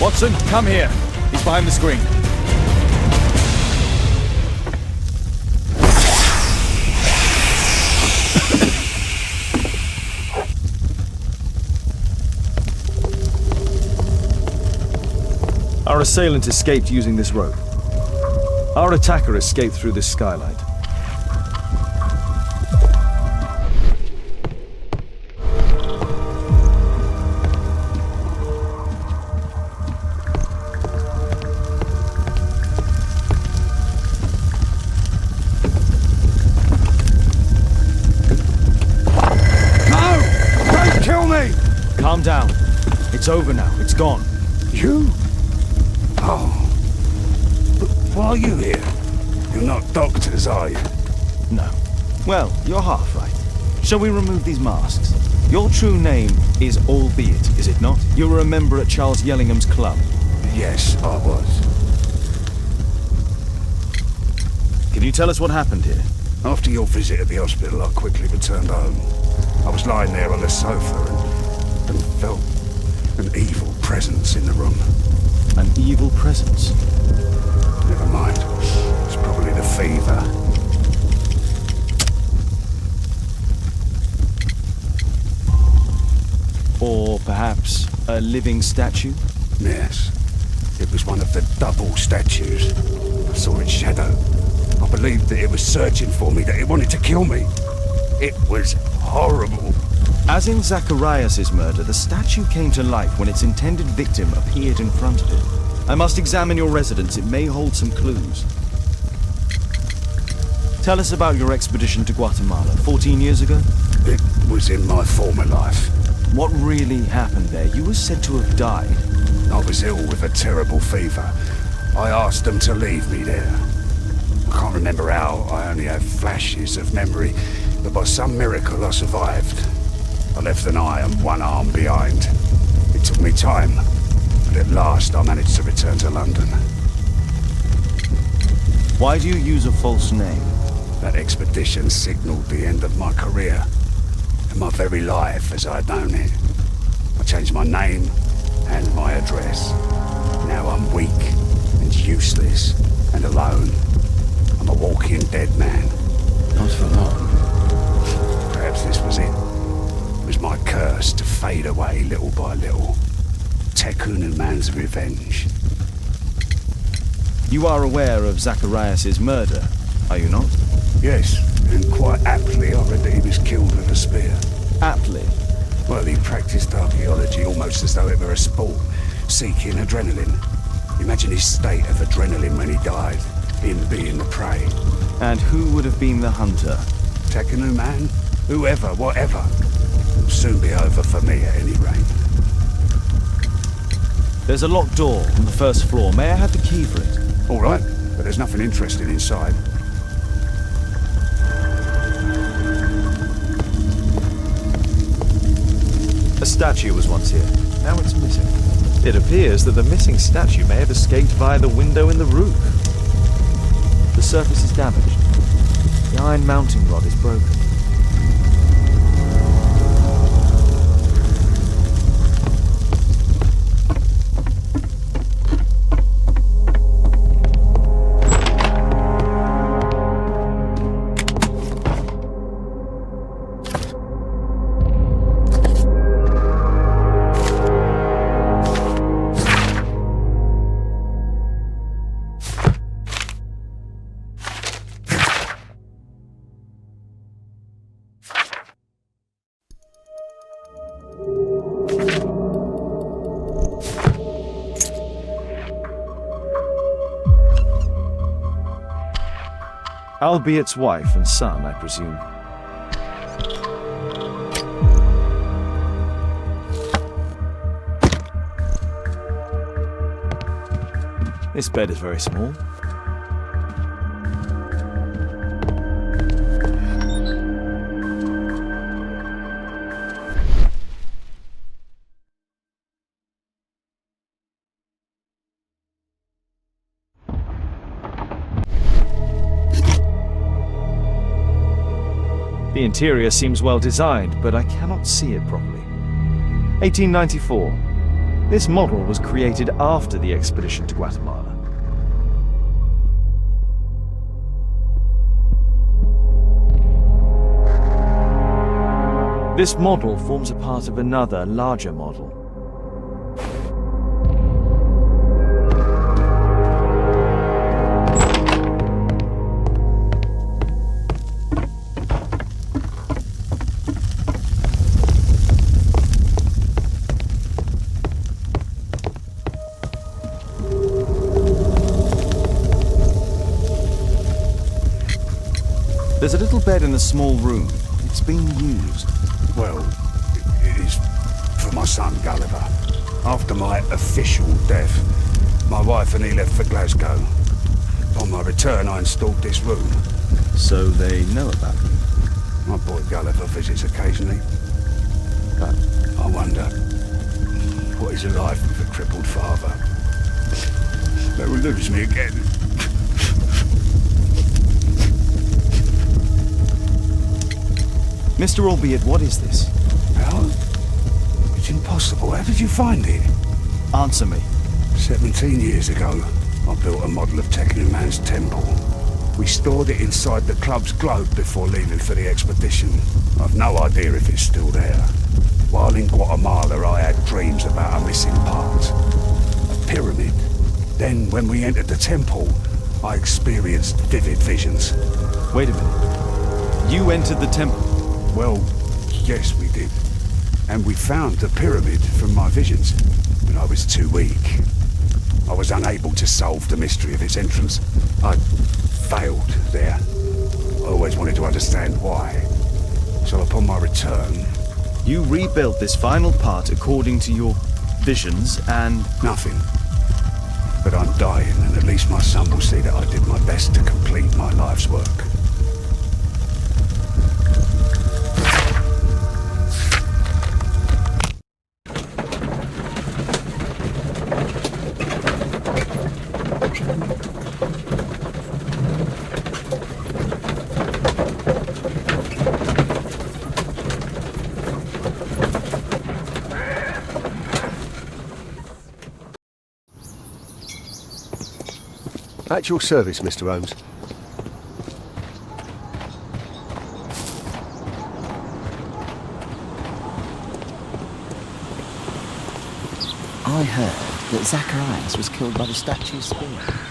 Watson, come here. He's behind the screen. Our assailant escaped using this rope. Our attacker escaped through this skylight. Calm down. It's over now. It's gone. You? Oh. But why are you here? You're not doctors, are you? No. Well, you're half right. Shall we remove these masks? Your true name is Albeit, is it not? You were a member at Charles Yellingham's club. Yes, I was. Can you tell us what happened here? After your visit at the hospital, I quickly returned home. I was lying there on the sofa and felt an evil presence in the room. An evil presence? Never mind. It's probably the fever. Or perhaps a living statue? Yes. It was one of the double statues. I saw its shadow. I believed that it was searching for me, that it wanted to kill me. It was horrible. As in Zacharias' murder, the statue came to life when its intended victim appeared in front of it. I must examine your residence. It may hold some clues. Tell us about your expedition to Guatemala 14 years ago. It was in my former life. What really happened there? You were said to have died. I was ill with a terrible fever. I asked them to leave me there. I can't remember how. I only have flashes of memory. But by some miracle, I survived. I left an eye and one arm behind. It took me time, but at last I managed to return to London. Why do you use a false name? That expedition signaled the end of my career, and my very life as I'd known it. I changed my name and my address. Now I'm weak and useless and alone. I'm a walking dead man. Not for long. Perhaps this was it. It was my curse to fade away little by little. Tekunu man's revenge. You are aware of Zacharias' murder, are you not? Yes, and quite aptly I read that he was killed with a spear. Aptly? Well, he practiced archaeology almost as though it were a sport, seeking adrenaline. Imagine his state of adrenaline when he died, him being the prey. And who would have been the hunter? Tekunu man? Whoever, whatever. It'll soon be over for me at any rate. There's a locked door on the first floor. May I have the key for it? All right, but there's nothing interesting inside. A statue was once here. Now it's missing. It appears that the missing statue may have escaped via the window in the roof. The surface is damaged. The iron mounting rod is broken. Albiet's wife and son, I presume. This bed is very small. The interior seems well designed, but I cannot see it properly. 1894. This model was created after the expedition to Guatemala. This model forms a part of another, larger model. There's a little bed in a small room. It's being used. Well, it is for of my son, Gulliver. After my official death, my wife and he left for Glasgow. Upon my return, I installed this room. So they know about you? My boy Gulliver visits occasionally. But I wonder, what is a life with a crippled father? They will lose me again. Mr. Albeit, what is this? How? It's impossible. How did you find it? Answer me. 17 years ago, I built a model of Teknu Man's temple. We stored it inside the club's globe before leaving for the expedition. I've no idea if it's still there. While in Guatemala, I had dreams about a missing part. A pyramid. Then, when we entered the temple, I experienced vivid visions. Wait a minute. You entered the temple? Well, yes, we did. And we found the pyramid from my visions, but I was too weak. I was unable to solve the mystery of its entrance. I failed there. I always wanted to understand why. So upon my return... You rebuilt this final part according to your visions and... Nothing. But I'm dying, and at least my son will see that I did my best to complete my life's work. At your service, Mr. Holmes. I heard that Zacharias was killed by the statue's spear.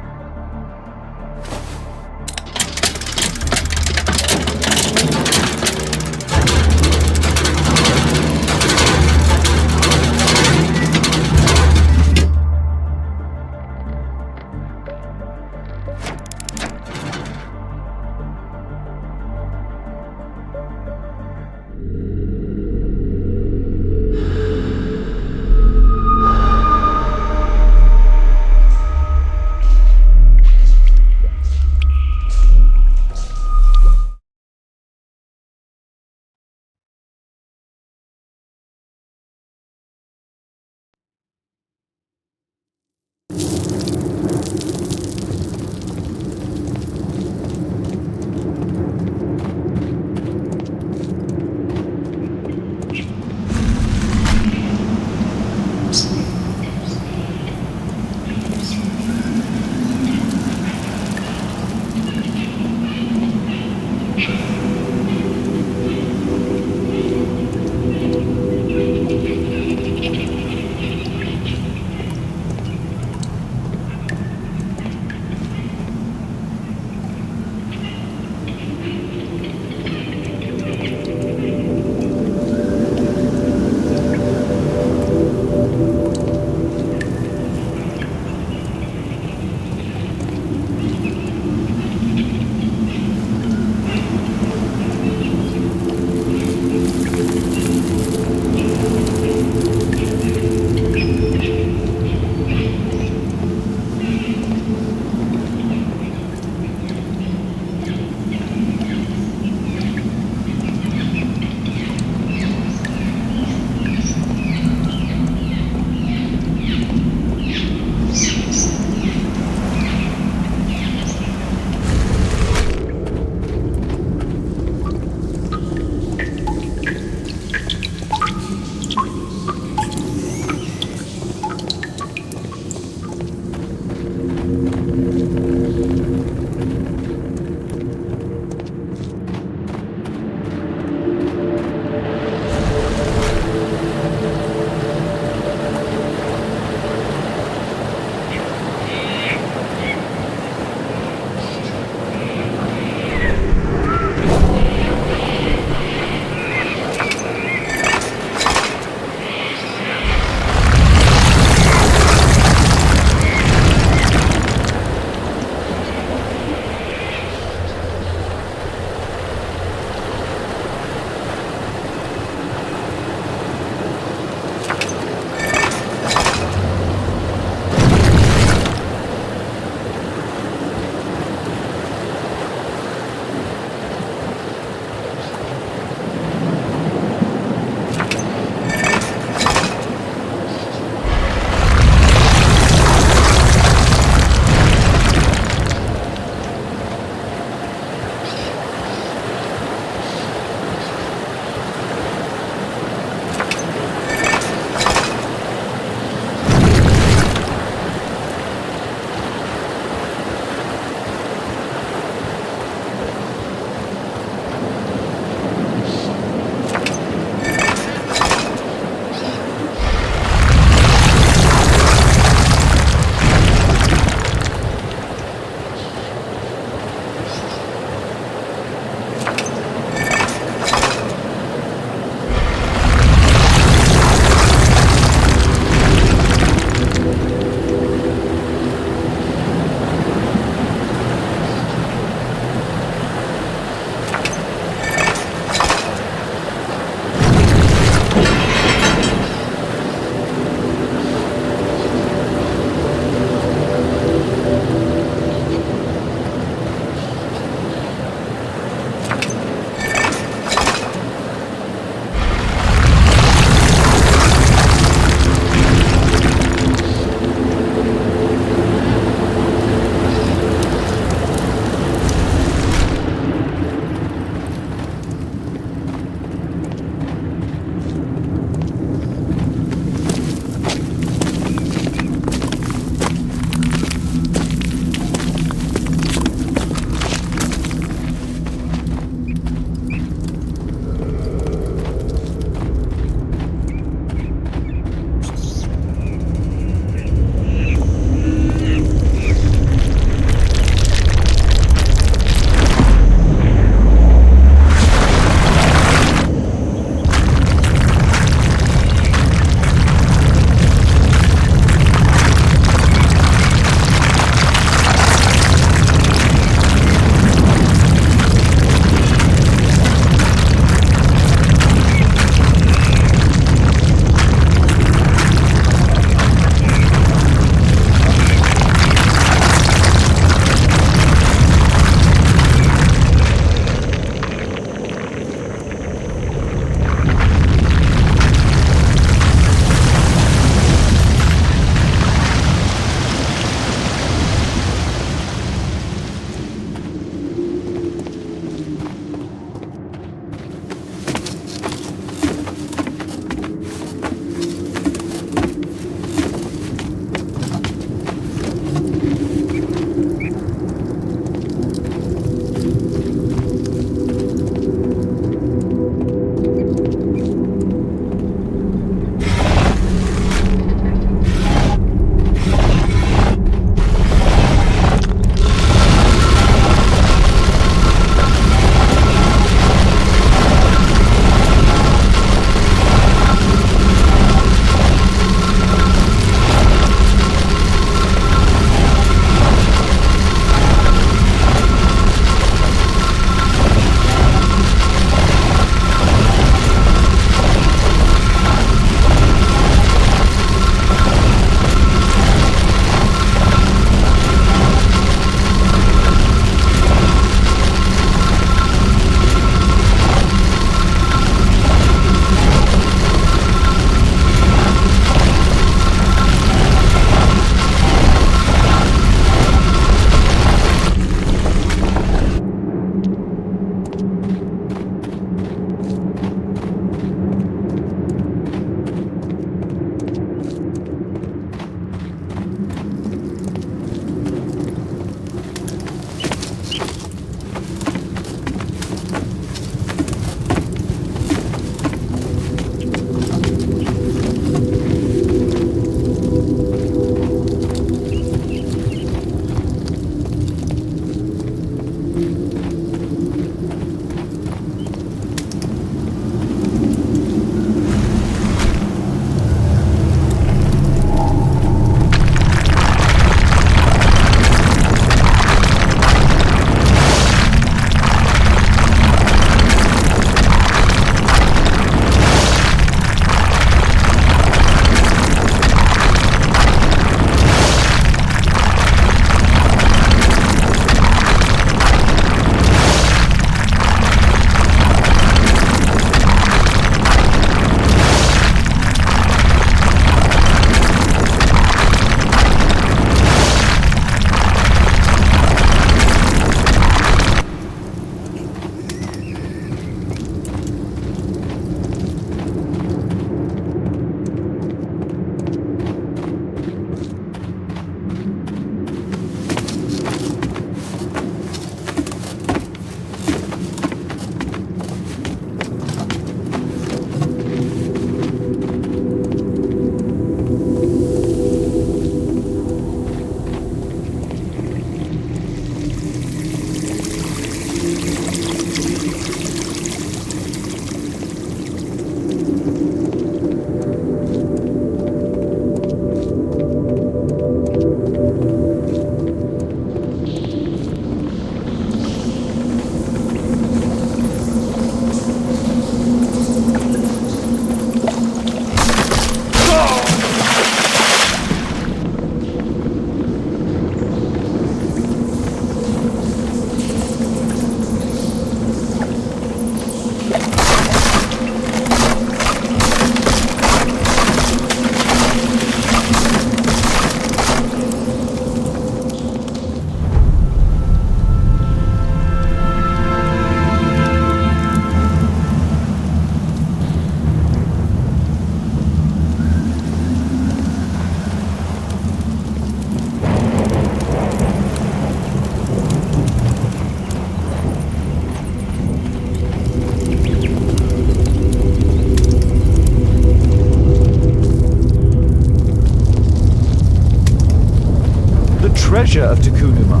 picture of Tucunuma.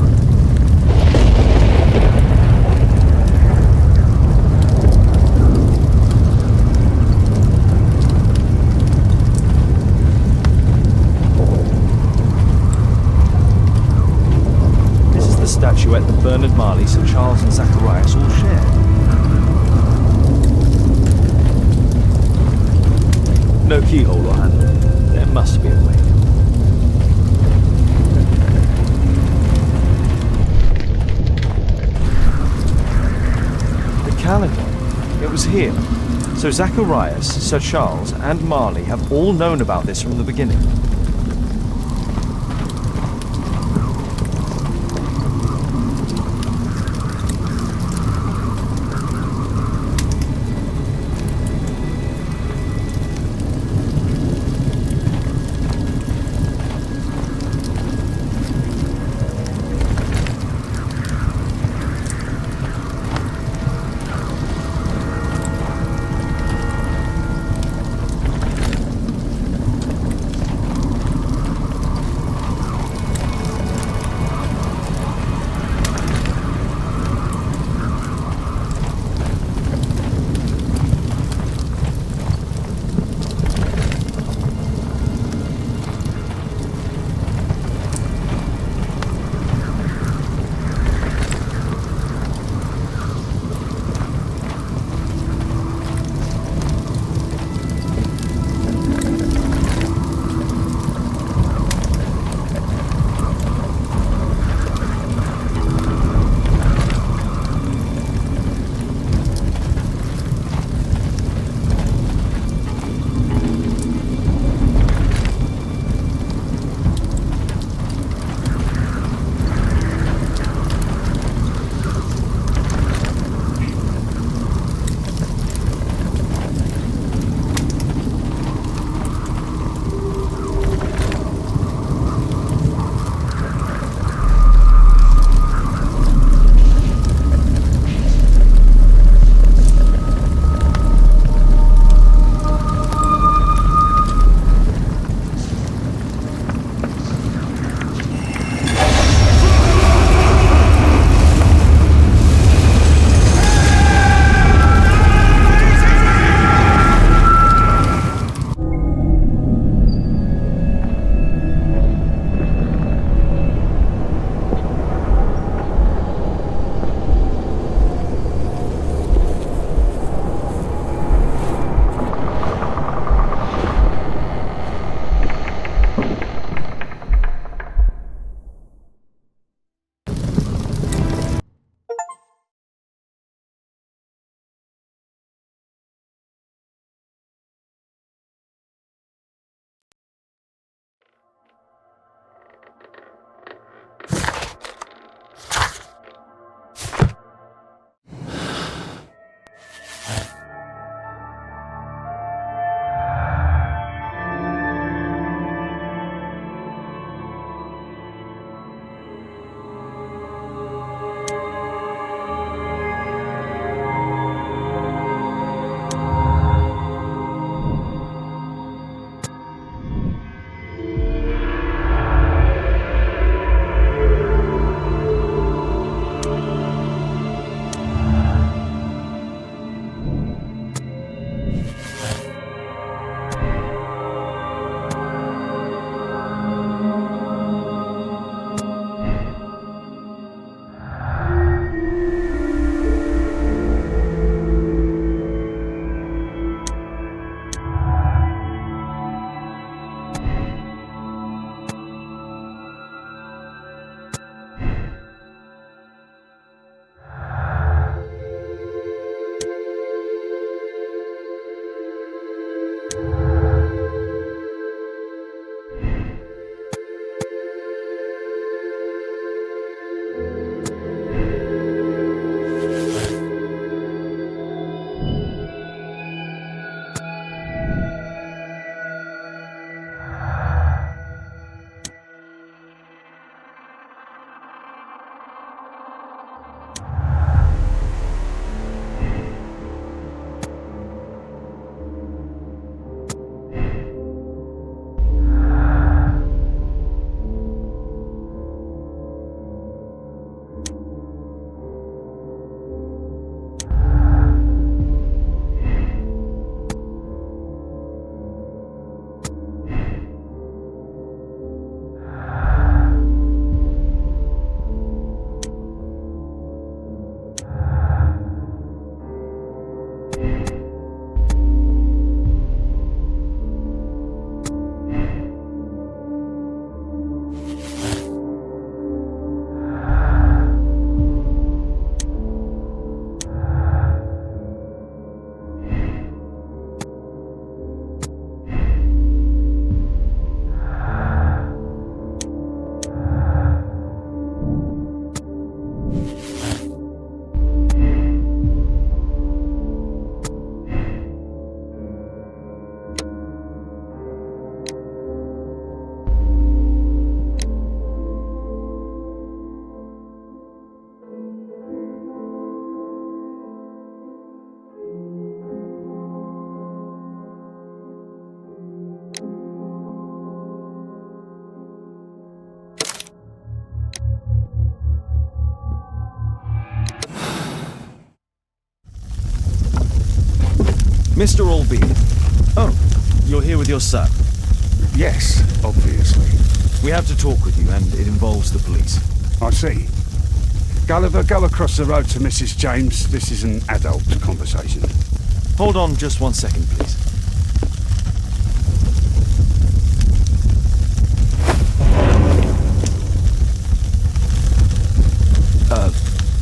This is the statuette that Bernard Marley, Sir Charles and Zacharias all shared. No keyhole or handle. There must be a way. The calendar. It was here. So Zacharias, Sir Charles, and Marley have all known about this from the beginning. Mr. Albede. Oh, you're here with your son. Yes, obviously. We have to talk with you, and it involves the police. I see. Gulliver, go across the road to Mrs. James. This is an adult conversation. Hold on just 1 second, please.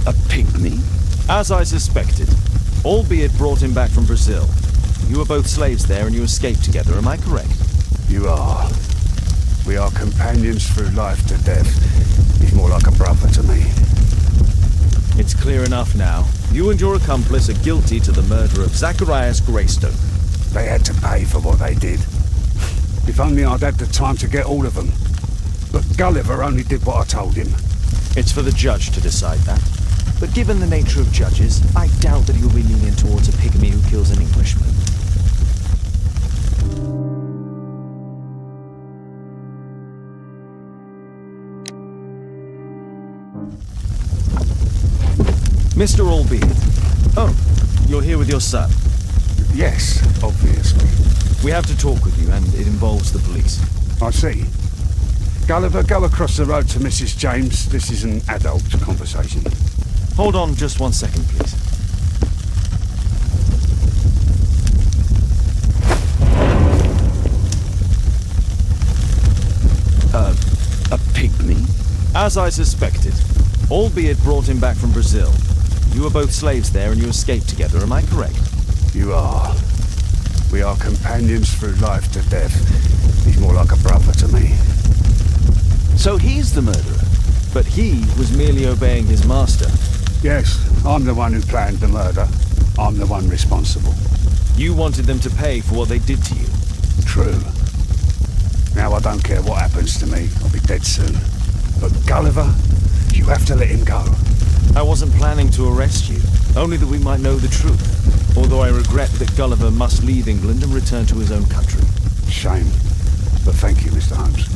A pygmy? As I suspected. Albeit brought him back from Brazil. You were both slaves there and you escaped together, am I correct? You are. We are companions through life to death. He's more like a brother to me. It's clear enough now. You and your accomplice are guilty to the murder of Zacharias Greystoke. They had to pay for what they did. If only I'd had the time to get all of them. But Gulliver only did what I told him. It's for the judge to decide that. But given the nature of judges, I doubt that he'll be leaning towards a pygmy who kills an Englishman. Mr. Albede. Oh, you're here with your son. Yes, obviously. We have to talk with you, and it involves the police. I see. Gulliver, go across the road to Mrs. James. This is an adult conversation. Hold on just 1 second, please. A pygmy? As I suspected. Albeit brought him back from Brazil. You were both slaves there and you escaped together, am I correct? You are. We are companions through life to death. He's more like a brother to me. So he's the murderer? But he was merely obeying his master. Yes, I'm the one who planned the murder. I'm the one responsible. You wanted them to pay for what they did to you. True. Now I don't care what happens to me. I'll be dead soon. But Gulliver, you have to let him go. I wasn't planning to arrest you, only that we might know the truth. Although I regret that Gulliver must leave England and return to his own country. Shame. But thank you, Mr. Holmes.